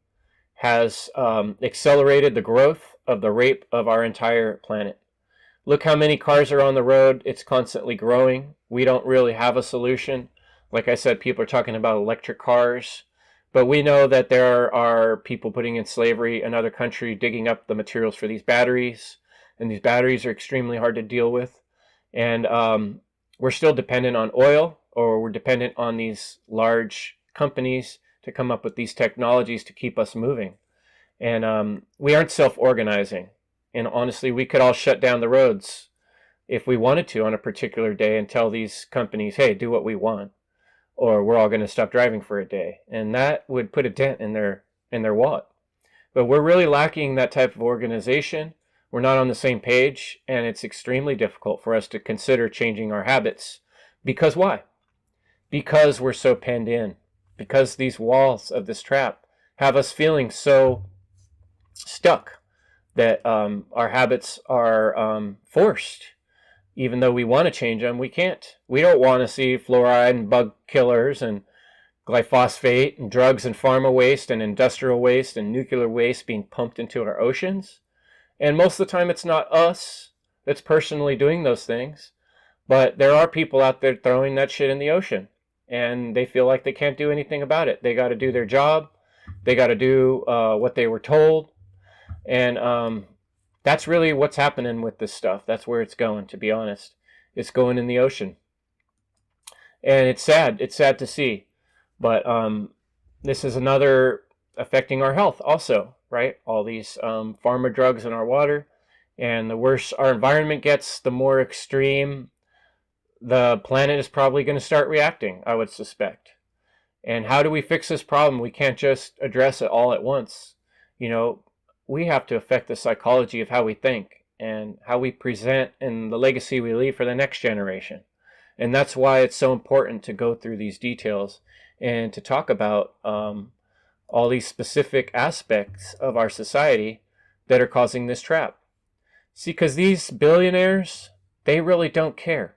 has accelerated the growth of the rape of our entire planet. Look how many cars are on the road. It's constantly growing. We don't really have a solution. Like I said, people are talking about electric cars, but we know that there are people putting in slavery in another country, digging up the materials for these batteries, and these batteries are extremely hard to deal with. And we're still dependent on oil, or we're dependent on these large companies to come up with these technologies to keep us moving. And we aren't self-organizing. And honestly, we could all shut down the roads if we wanted to on a particular day and tell these companies, hey, do what we want, or we're all going to stop driving for a day. And that would put a dent in their wallet. But we're really lacking that type of organization. We're not on the same page, and it's extremely difficult for us to consider changing our habits. Because why? Because we're so penned in. Because these walls of this trap have us feeling so stuck that our habits are forced. Even though we want to change them, we can't. We don't want to see fluoride and bug killers and glyphosate and drugs and pharma waste and industrial waste and nuclear waste being pumped into our oceans. And most of the time it's not us that's personally doing those things, but there are people out there throwing that shit in the ocean, and they feel like they can't do anything about it. They got to do their job, They got to do what they were told. And that's really what's happening with this stuff. That's where it's going, to be honest. It's going in the ocean. And it's sad. It's sad to see. But this is another affecting our health also, right? All these pharma drugs in our water. And the worse our environment gets, the more extreme the planet is probably going to start reacting, I would suspect. And how do we fix this problem? We can't just address it all at once. You know, we have to affect the psychology of how we think and how we present and the legacy we leave for the next generation. And that's why it's so important to go through these details and to talk about all these specific aspects of our society that are causing this trap. See, because these billionaires, they really don't care.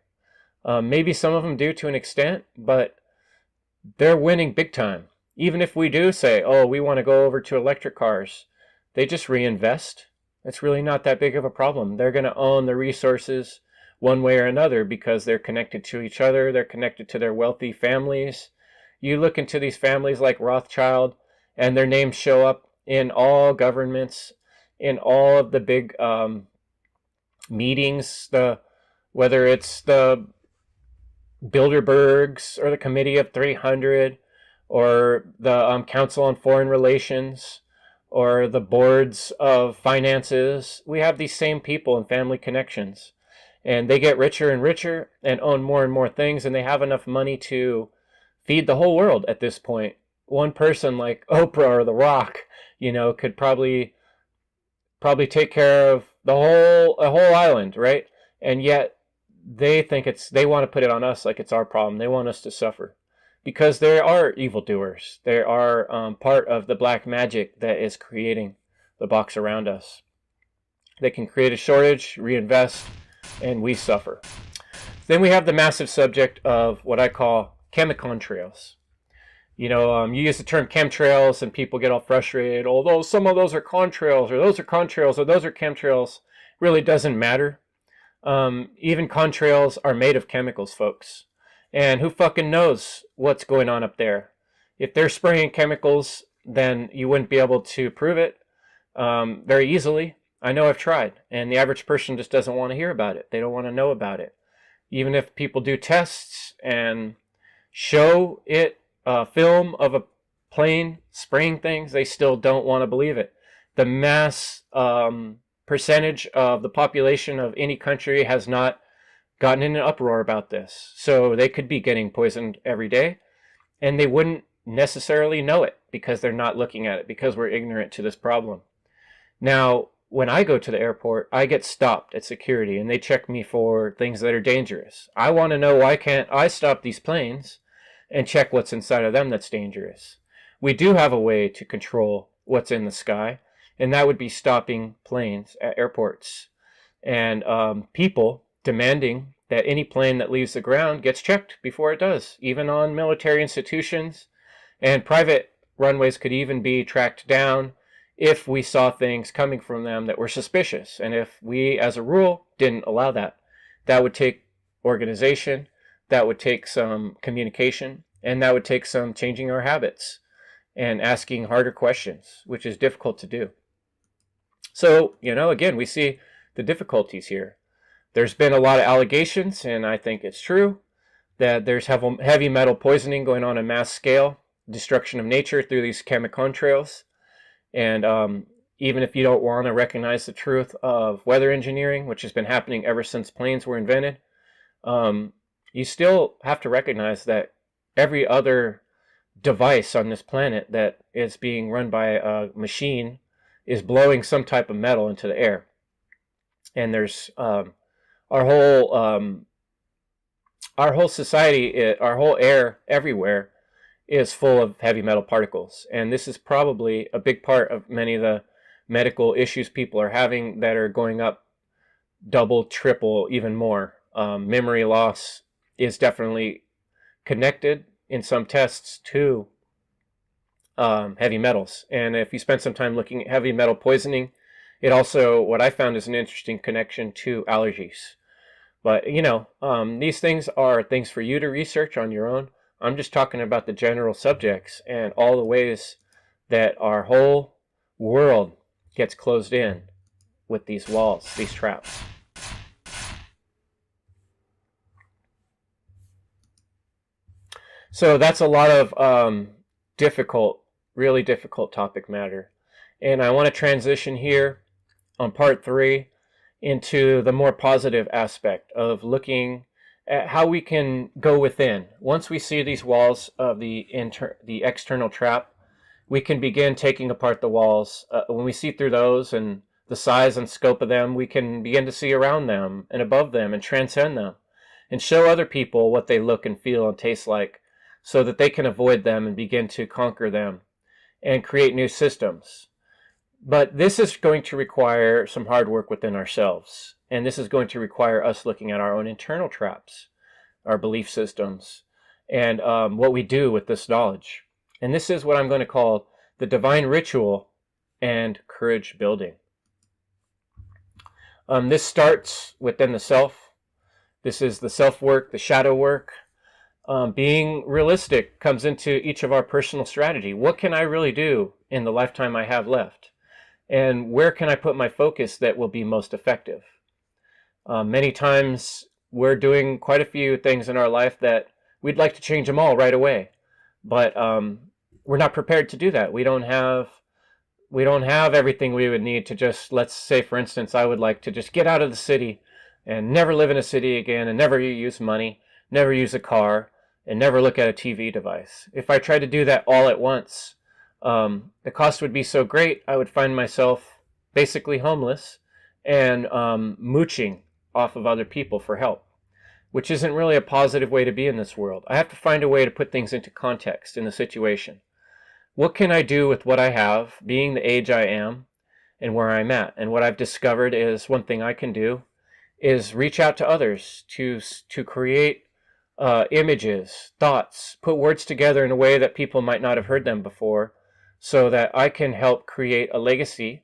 Maybe some of them do to an extent, but they're winning big time. Even if we do say, oh, we want to go over to electric cars, they just reinvest. It's really not that big of a problem. They're going to own the resources one way or another because they're connected to each other. They're connected to their wealthy families. You look into these families like Rothschild, and their names show up in all governments, in all of the big meetings, whether it's the Bilderbergs or the Committee of 300 or the Council on Foreign Relations or the boards of finances. We have these same people and family connections, and they get richer and richer and own more and more things, and they have enough money to feed the whole world at this point. One person like Oprah or The Rock, could probably take care of a whole island, right? And yet they want to put it on us like it's our problem. They want us to suffer because they are evildoers. They are part of the black magic that is creating the box around us. They can create a shortage, reinvest, and we suffer. Then we have the massive subject of what I call chemicontrails. You use the term chemtrails and people get all frustrated. Although some of those are contrails, or those are contrails, or those are chemtrails, really doesn't matter. Even contrails are made of chemicals, folks. And who fucking knows what's going on up there? If they're spraying chemicals, then you wouldn't be able to prove it very easily. I know I've tried, and the average person just doesn't want to hear about it. They don't want to know about it. Even if people do tests and show it, film of a plane spraying things, they still don't want to believe it. The mass percentage of the population of any country has not gotten in an uproar about this. So they could be getting poisoned every day, and they wouldn't necessarily know it because they're not looking at it, because we're ignorant to this problem. Now, when I go to the airport, I get stopped at security, and they check me for things that are dangerous. I want to know, why can't I stop these planes and check what's inside of them that's dangerous? We do have a way to control what's in the sky, and that would be stopping planes at airports and people demanding that any plane that leaves the ground gets checked before it does. Even on military institutions and private runways could even be tracked down if we saw things coming from them that were suspicious. And if we, as a rule, didn't allow that, that would take organization, that would take some communication, and that would take some changing our habits and asking harder questions, which is difficult to do. So, again, we see the difficulties here. There's been a lot of allegations, and I think it's true, that there's heavy metal poisoning going on mass scale, destruction of nature through these chemicontrails. And even if you don't want to recognize the truth of weather engineering, which has been happening ever since planes were invented, you still have to recognize that every other device on this planet that is being run by a machine is blowing some type of metal into the air. And there's our whole society, our whole air everywhere is full of heavy metal particles. And this is probably a big part of many of the medical issues people are having that are going up double, triple, even more. Memory loss is definitely connected in some tests to heavy metals. And if you spend some time looking at heavy metal poisoning, it also, what I found, is an interesting connection to allergies. But, these things are things for you to research on your own. I'm just talking about the general subjects and all the ways that our whole world gets closed in with these walls, these traps. So that's a lot of really difficult topic matter. And I want to transition here on part 3 into the more positive aspect of looking at how we can go within. Once we see these walls of the external trap, we can begin taking apart the walls. When we see through those and the size and scope of them, we can begin to see around them and above them and transcend them and show other people what they look and feel and taste like, so that they can avoid them and begin to conquer them and create new systems. But this is going to require some hard work within ourselves. And this is going to require us looking at our own internal traps, our belief systems, and what we do with this knowledge. And this is what I'm going to call the divine ritual and courage building. This starts within the self. This is the self-work, the shadow work. Being realistic comes into each of our personal strategy. What can I really do in the lifetime I have left? And where can I put my focus that will be most effective? Many times we're doing quite a few things in our life that we'd like to change them all right away. But we're not prepared to do that. We don't have everything we would need to just, let's say for instance, I would like to just get out of the city and never live in a city again and never use money, never use a car, and never look at a TV device. If I tried to do that all at once, the cost would be so great, I would find myself basically homeless and mooching off of other people for help, which isn't really a positive way to be in this world. I have to find a way to put things into context in the situation. What can I do with what I have, being the age I am and where I'm at? And what I've discovered is one thing I can do is reach out to others to create images, thoughts, put words together in a way that people might not have heard them before, so that I can help create a legacy,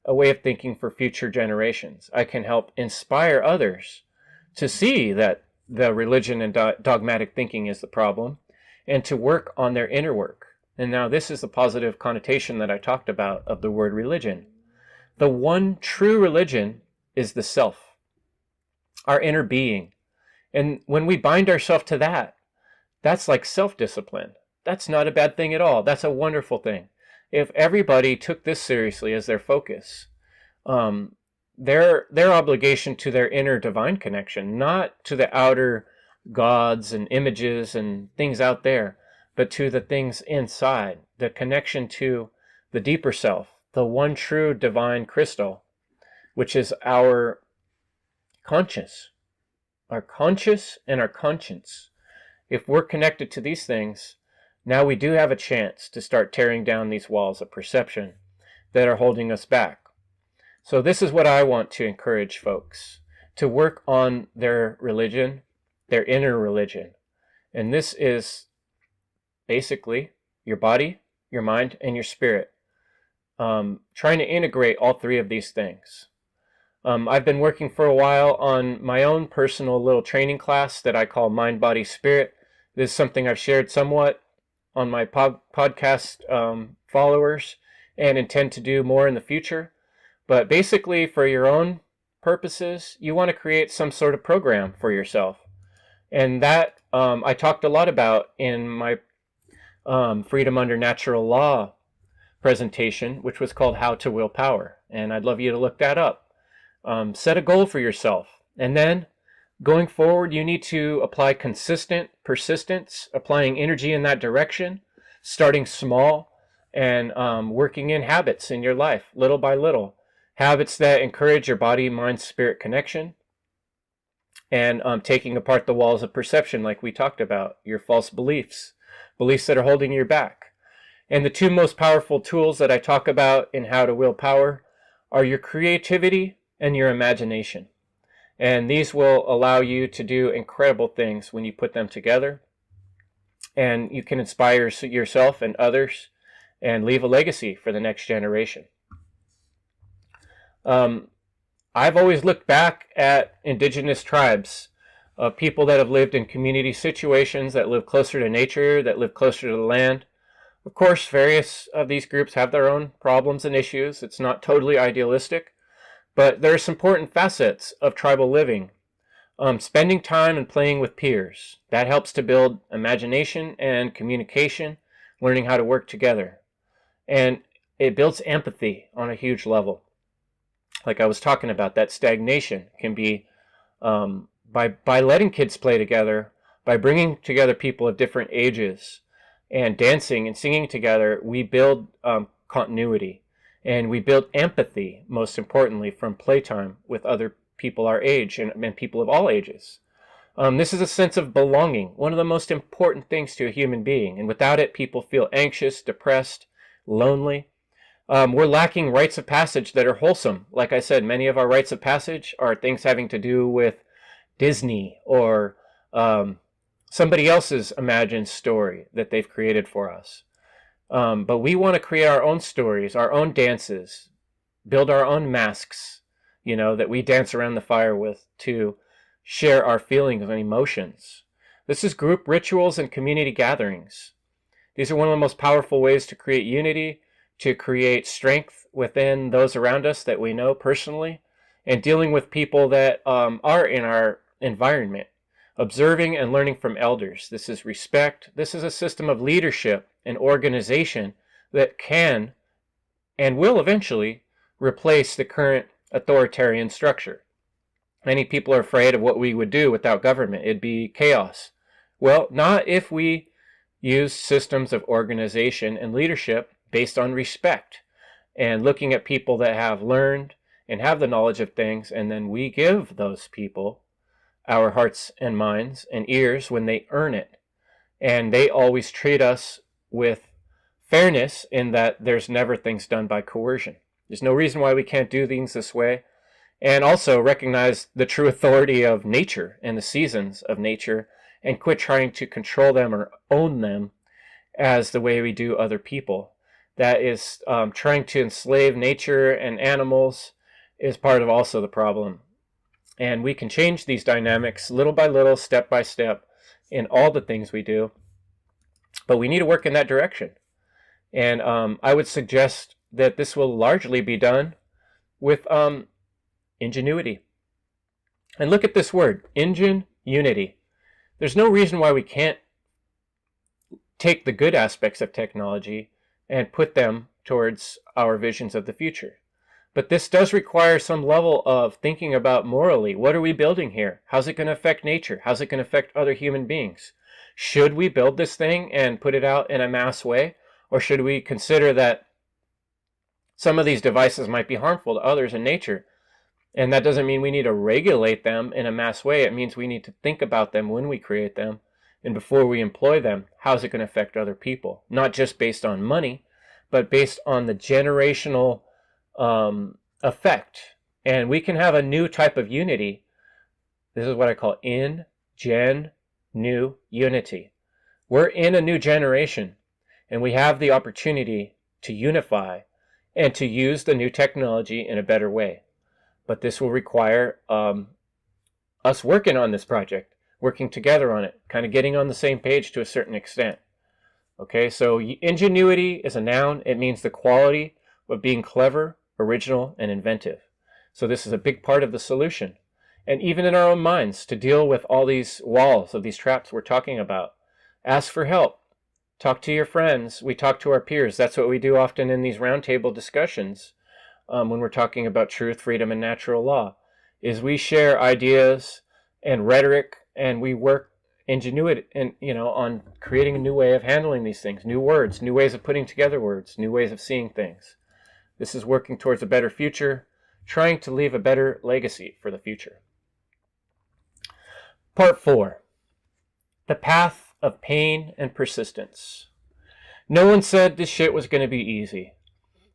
a way of thinking for future generations. I can help inspire others to see that the religion and dogmatic thinking is the problem, and to work on their inner work. And now this is the positive connotation that I talked about of the word religion. The one true religion is the self, our inner being. And when we bind ourselves to that, that's like self-discipline. That's not a bad thing at all. That's a wonderful thing. If everybody took this seriously as their focus, their obligation to their inner divine connection, not to the outer gods and images and things out there, but to the things inside, the connection to the deeper self, the one true divine crystal, which is our conscious and our conscience. If we're connected to these things, now we do have a chance to start tearing down these walls of perception that are holding us back. So this is what I want to encourage folks, to work on their religion, their inner religion. And this is basically your body, your mind, and your spirit. Trying to integrate all three of these things. I've been working for a while on my own personal little training class that I call Mind, Body, Spirit. This is something I've shared somewhat on my podcast followers and intend to do more in the future. But basically, for your own purposes, you want to create some sort of program for yourself. And that I talked a lot about in my Freedom Under Natural Law presentation, which was called How to Will Power. And I'd love you to look that up. Set a goal for yourself. And then going forward, you need to apply consistent persistence, applying energy in that direction, starting small, and working in habits in your life, little by little. Habits that encourage your body, mind, spirit connection, and taking apart the walls of perception like we talked about, your false beliefs, beliefs that are holding you back. And the two most powerful tools that I talk about in How to Will Power are your creativity and your imagination. And these will allow you to do incredible things when you put them together. And you can inspire yourself and others and leave a legacy for the next generation. I've always looked back at indigenous tribes of people that have lived in community situations, that live closer to nature, that live closer to the land, Of course, various of these groups have their own problems and issues. It's not totally idealistic, but there are some important facets of tribal living. Spending time and playing with peers. That helps to build imagination and communication, learning how to work together. And it builds empathy on a huge level. Like I was talking about, that stagnation can be by letting kids play together, by bringing together people of different ages, and dancing and singing together, we build continuity. And we build empathy, most importantly, from playtime with other people our age and people of all ages. This is a sense of belonging, one of the most important things to a human being. And without it, people feel anxious, depressed, lonely. We're lacking rites of passage that are wholesome. Like I said, many of our rites of passage are things having to do with Disney or somebody else's imagined story that they've created for us. But we want to create our own stories, our own dances, build our own masks, that we dance around the fire with to share our feelings and emotions. This is group rituals and community gatherings. These are one of the most powerful ways to create unity, to create strength within those around us that we know personally, and dealing with people that are in our environment. Observing and learning from elders. This is respect. This is a system of leadership and organization that can and will eventually replace the current authoritarian structure. Many people are afraid of what we would do without government. It'd be chaos. Well, not if we use systems of organization and leadership based on respect and looking at people that have learned and have the knowledge of things, and then we give those people our hearts and minds and ears when they earn it. And they always treat us with fairness in that there's never things done by coercion. There's no reason why we can't do things this way. And also recognize the true authority of nature and the seasons of nature and quit trying to control them or own them as the way we do other people. That is trying to enslave nature and animals is part of also the problem. And we can change these dynamics little by little, step by step, in all the things we do. But we need to work in that direction. And I would suggest that this will largely be done with ingenuity. And look at this word, ingenuity. There's no reason why we can't take the good aspects of technology and put them towards our visions of the future. But this does require some level of thinking about morally. What are we building here? How's it going to affect nature? How's it going to affect other human beings? Should we build this thing and put it out in a mass way? Or should we consider that some of these devices might be harmful to others in nature? And that doesn't mean we need to regulate them in a mass way. It means we need to think about them when we create them and before we employ them. How's it going to affect other people? Not just based on money, but based on the generational effect. And we can have a new type of unity. This is what I call new unity. We're in a new generation, and we have the opportunity to unify and to use the new technology in a better way. But this will require us working on this project, working together on it, kind of getting on the same page to a certain extent. Okay, so ingenuity is a noun. It means the quality of being clever, original, and inventive. So this is a big part of the solution. And even in our own minds, to deal with all these walls of these traps we're talking about. Ask for help. Talk to your friends. We talk to our peers. That's what we do often in these roundtable discussions when we're talking about truth, freedom, and natural law, is we share ideas and rhetoric, and we work ingenuity and on creating a new way of handling these things, new words, new ways of putting together words, new ways of seeing things. This is working towards a better future, trying to leave a better legacy for the future. Part 4. The path of pain and persistence. No one said this shit was going to be easy.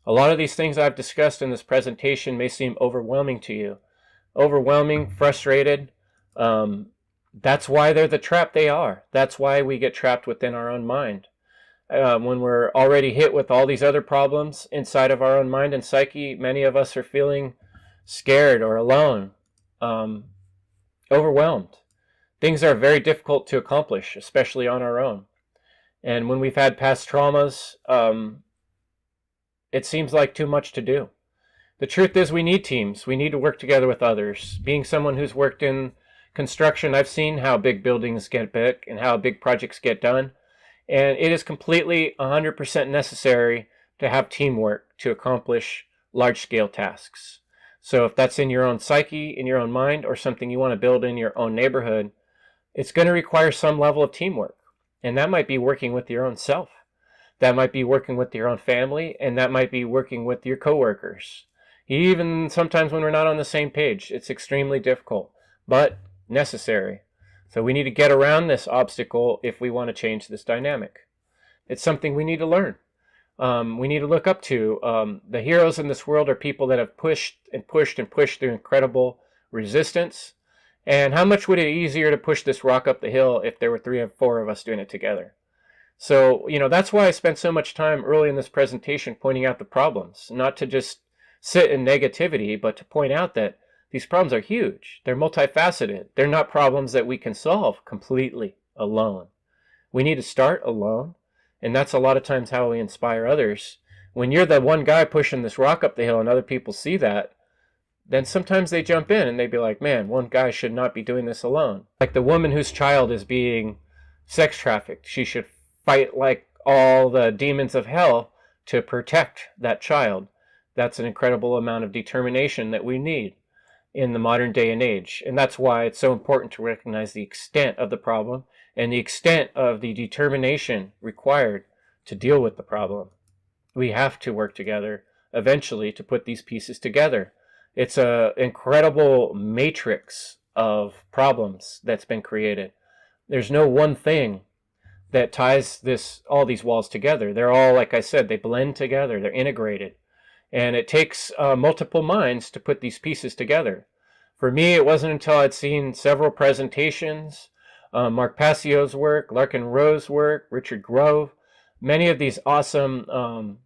A lot of these things I've discussed in this presentation may seem overwhelming to you. Overwhelming, frustrated. That's why they're the trap they are. That's why we get trapped within our own mind. When we're already hit with all these other problems inside of our own mind and psyche, many of us are feeling scared or alone, overwhelmed. Things are very difficult to accomplish, especially on our own. And when we've had past traumas, it seems like too much to do. The truth is we need teams. We need to work together with others. Being someone who's worked in construction, I've seen how big buildings get big and how big projects get done. And it is completely 100% necessary to have teamwork to accomplish large-scale tasks. So if that's in your own psyche, in your own mind, or something you want to build in your own neighborhood, it's going to require some level of teamwork. And that might be working with your own self. That might be working with your own family, and that might be working with your coworkers. Even sometimes when we're not on the same page, it's extremely difficult, but necessary. So we need to get around this obstacle if we want to change this dynamic. It's something we need to learn. We need to look up to. The heroes in this world are people that have pushed and pushed and pushed through incredible resistance. And how much would it be easier to push this rock up the hill if there were 3 or 4 of us doing it together? So, that's why I spent so much time early in this presentation pointing out the problems, not to just sit in negativity, but to point out that these problems are huge. They're multifaceted. They're not problems that we can solve completely alone. We need to start alone, and that's a lot of times how we inspire others. When you're the one guy pushing this rock up the hill and other people see that, then sometimes they jump in and they be like, man, one guy should not be doing this alone. Like the woman whose child is being sex trafficked, she should fight like all the demons of hell to protect that child. That's an incredible amount of determination that we need in the modern day and age. And that's why it's so important to recognize the extent of the problem and the extent of the determination required to deal with the problem. We have to work together eventually to put these pieces together. It's an incredible matrix of problems that's been created. There's no one thing that ties all these walls together. They're all, like I said, they blend together, they're integrated. And it takes multiple minds to put these pieces together. For me, it wasn't until I'd seen several presentations, Mark Passio's work, Larkin Rowe's work, Richard Grove, many of these awesome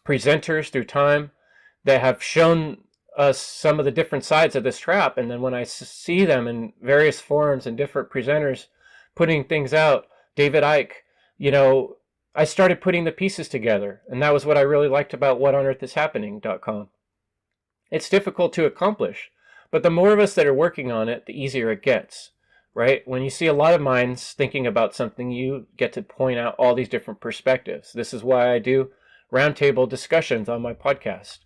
presenters through time that have shown us some of the different sides of this trap. And then when I see them in various forums and different presenters putting things out, David Icke, I started putting the pieces together, and that was what I really liked about whatonearthishappening.com. It's difficult to accomplish, but the more of us that are working on it, the easier it gets, right? When you see a lot of minds thinking about something, you get to point out all these different perspectives. This is why I do roundtable discussions on my podcast.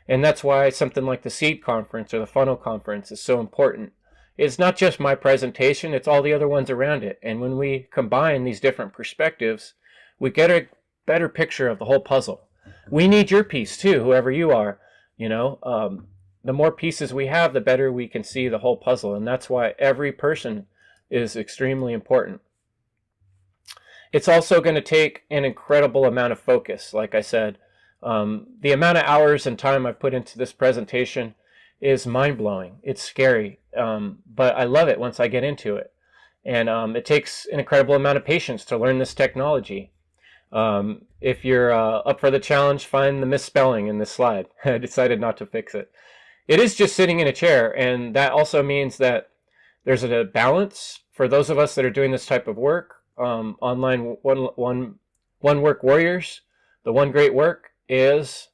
And that's why something like the S.E.E.D conference or the Funnel conference is so important. It's not just my presentation, it's all the other ones around it. And when we combine these different perspectives, we get a better picture of the whole puzzle. We need your piece too, whoever you are. The more pieces we have, the better we can see the whole puzzle. And that's why every person is extremely important. It's also going to take an incredible amount of focus, like I said. The amount of hours and time I've put into this presentation is mind-blowing. It's scary, but I love it once I get into it. And it takes an incredible amount of patience to learn this technology. If you're up for the challenge, find the misspelling in this slide. I decided not to fix it. It is just sitting in a chair, and that also means that there's a balance for those of us that are doing this type of work. Online one work warriors, the one great work is,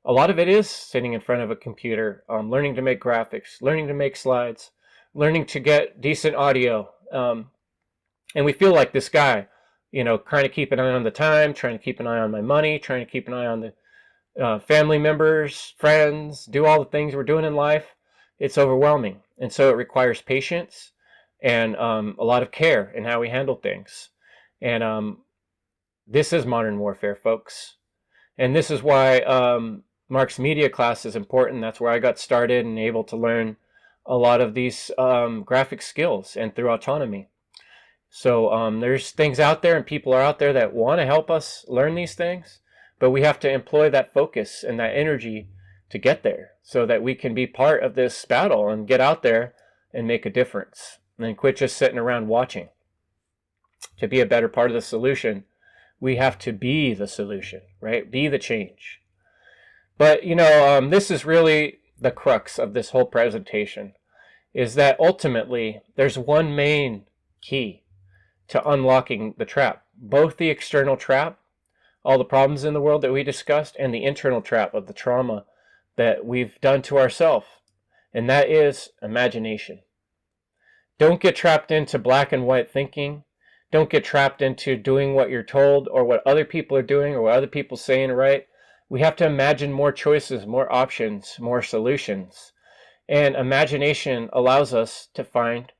a lot of it is sitting in front of a computer, learning to make graphics, learning to make slides, learning to get decent audio. And we feel like this guy, trying to keep an eye on the time, trying to keep an eye on my money, trying to keep an eye on the family members, friends, do all the things we're doing in life. It's overwhelming. And so it requires patience and a lot of care in how we handle things. And this is modern warfare, folks. And this is why Mark's media class is important. That's where I got started and able to learn a lot of these graphic skills and through autonomy. So there's things out there and people are out there that want to help us learn these things, but we have to employ that focus and that energy to get there so that we can be part of this battle and get out there and make a difference and quit just sitting around watching. To be a better part of the solution, we have to be the solution, right? Be the change. But, this is really the crux of this whole presentation, is that ultimately there's one main key to unlocking the trap. both the external trap, all the problems in the world that we discussed, and the internal trap of the trauma that we've done to ourselves. And that is imagination. Don't get trapped into black and white thinking. Don't get trapped into doing what you're told or what other people are doing or what other people are saying, right? We have to imagine more choices, more options, more solutions. And imagination allows us to find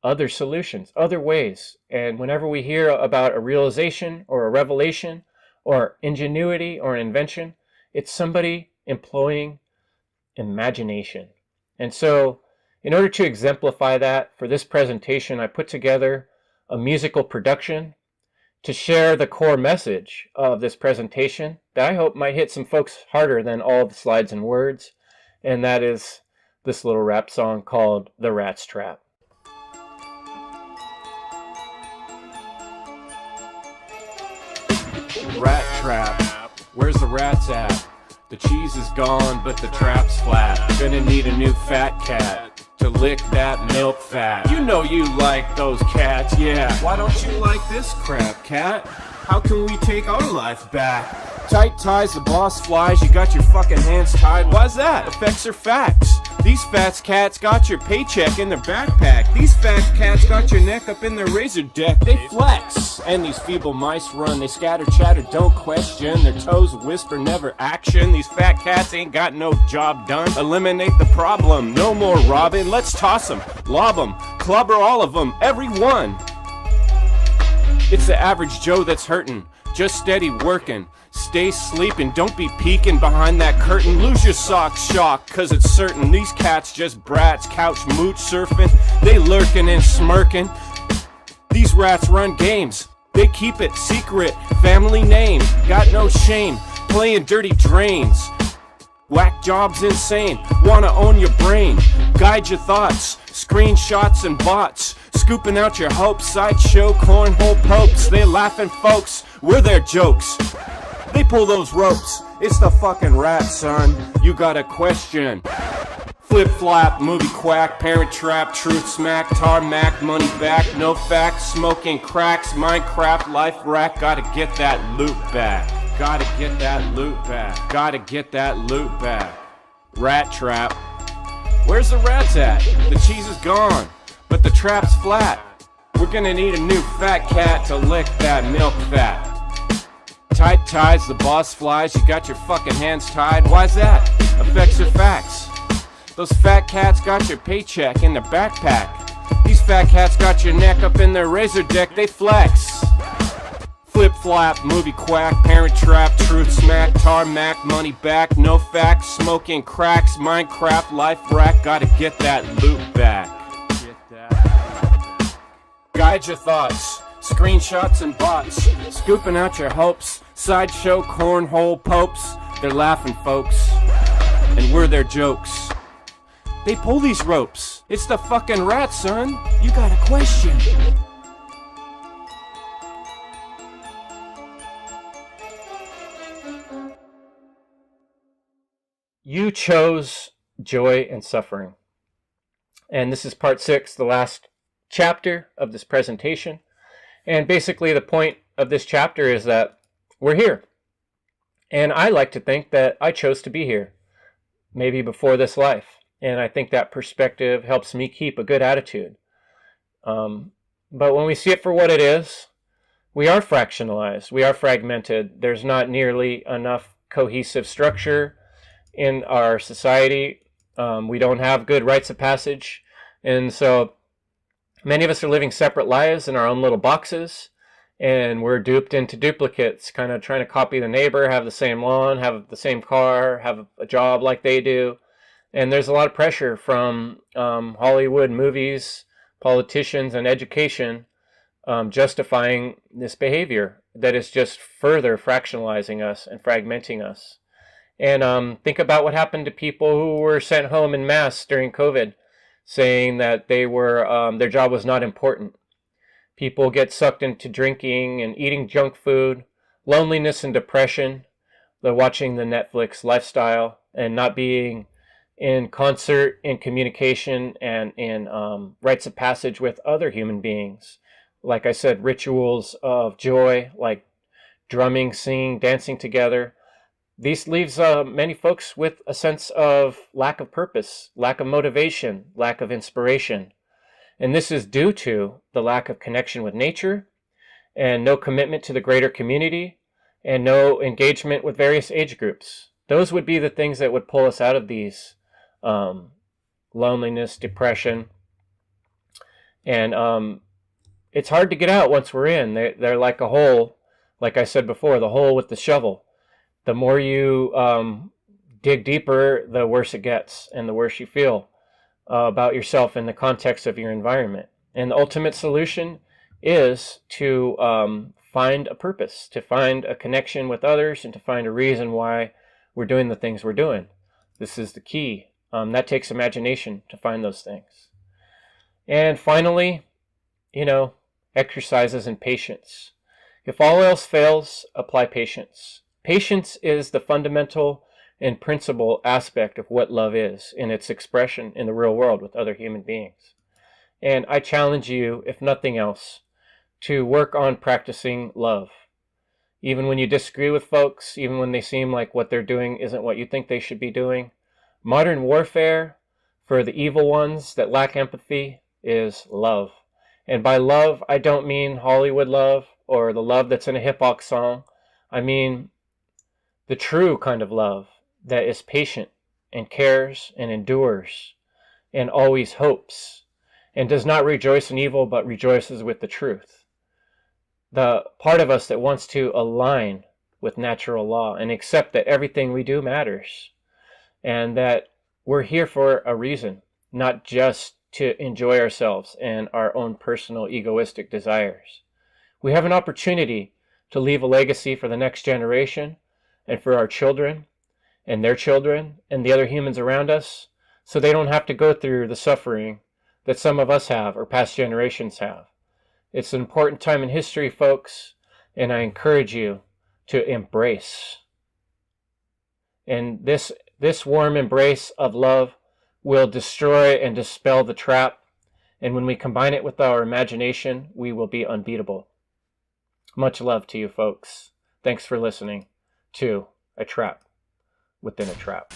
other solutions, other ways. And whenever we hear about a realization or a revelation or ingenuity or an invention, it's somebody employing imagination. And so, in order to exemplify that, for this presentation, I put together a musical production to share the core message of this presentation that I hope might hit some folks harder than all the slides and words. And that is this little rap song called The Rat's Trap. Rat trap, where's the rats at? The cheese is gone, but the trap's flat. Gonna need a new fat cat to lick that milk fat. You know you like those cats, yeah. Why don't you like this crap, cat? How can we take our life back? Tight ties, the boss flies, you got your fucking hands tied. Why's that? Effects are facts. These fat cats got your paycheck in their backpack. These fat cats got your neck up in their razor deck. They flex, and these feeble mice run. They scatter chatter, don't question. Their toes whisper, never action. These fat cats ain't got no job done. Eliminate the problem, no more robbing. Let's toss them, lob them, clobber all of them, every one. It's the average Joe that's hurting, just steady working. Stay sleeping, don't be peeking behind that curtain. Lose your socks, shock, cause it's certain these cats just brats, couch mooch surfing. They lurking and smirking. These rats run games, they keep it secret. Family name, got no shame, playing dirty drains. Whack jobs insane, wanna own your brain. Guide your thoughts, screenshots and bots. Scooping out your hopes, sideshow cornhole popes. They laughing folks, we're their jokes. They pull those ropes, it's the fucking rat, son. You got a question. Flip-flap, movie quack, parent trap, truth smack, tarmac, money back, no facts, smoking cracks, Minecraft, life rack. Gotta get that loot back. Gotta get that loot back. Gotta get that loot back. Rat trap. Where's the rats at? The cheese is gone, but the trap's flat. We're gonna need a new fat cat to lick that milk fat. Tight ties, the boss flies, you got your fucking hands tied. Why's that? Effects are facts. Those fat cats got your paycheck in their backpack. These fat cats got your neck up in their razor deck, they flex. Flip-flap, movie quack, parent trap, truth smack, tarmac, money back, no facts, smoking cracks, Minecraft, life rack. Gotta get that loot back. Guide your thoughts, screenshots and bots, scooping out your hopes, sideshow cornhole popes. They're laughing folks, and we're their jokes. They pull these ropes, it's the fucking rat, son. You got a question. You chose joy and suffering. And this is part 6, the last chapter of this presentation. And basically the point of this chapter is that we're here. And I like to think that I chose to be here, maybe before this life. And I think that perspective helps me keep a good attitude. But when we see it for what it is, we are fractionalized, we are fragmented. There's not nearly enough cohesive structure in our society. We don't have good rites of passage. And so many of us are living separate lives in our own little boxes, and we're duped into duplicates, kind of trying to copy the neighbor, have the same lawn, have the same car, have a job like they do. And there's a lot of pressure from Hollywood movies, politicians, and education justifying this behavior that is just further fractionalizing us and fragmenting us. And think about what happened to people who were sent home en masse during COVID, saying that they were their job was not important. People get sucked into drinking and eating junk food, loneliness and depression, the watching the Netflix lifestyle, and not being in concert, in communication, and in rites of passage with other human beings. like I said, rituals of joy, like drumming, singing, dancing together. These leaves many folks with a sense of lack of purpose, lack of motivation, lack of inspiration. And this is due to the lack of connection with nature and no commitment to the greater community and no engagement with various age groups. Those would be the things that would pull us out of these loneliness, depression. And it's hard to get out once we're in. They're like a hole, like I said before, the hole with the shovel. The more you dig deeper, the worse it gets and the worse you feel about yourself in the context of your environment. And the ultimate solution is to find a purpose, to find a connection with others, and to find a reason why we're doing the things we're doing. This is the key. That takes imagination to find those things. And finally, exercises and patience. If all else fails, apply patience. Patience is the fundamental and principal aspect of what love is in its expression in the real world with other human beings. And I challenge you, if nothing else, to work on practicing love. Even when you disagree with folks, even when they seem like what they're doing isn't what you think they should be doing. Modern warfare for the evil ones that lack empathy is love. And by love, I don't mean Hollywood love or the love that's in a hip-hop song. I mean the true kind of love that is patient and cares and endures and always hopes and does not rejoice in evil but rejoices with the truth. The part of us that wants to align with natural law and accept that everything we do matters and that we're here for a reason, not just to enjoy ourselves and our own personal egoistic desires. We have an opportunity to leave a legacy for the next generation and for our children and their children and the other humans around us, so they don't have to go through the suffering that some of us have or past generations have. It's an important time in history, folks, and I encourage you to embrace. And this warm embrace of love will destroy and dispel the trap, and when we combine it with our imagination, we will be unbeatable. Much love to you, folks. Thanks for listening to A Trap Within a Trap.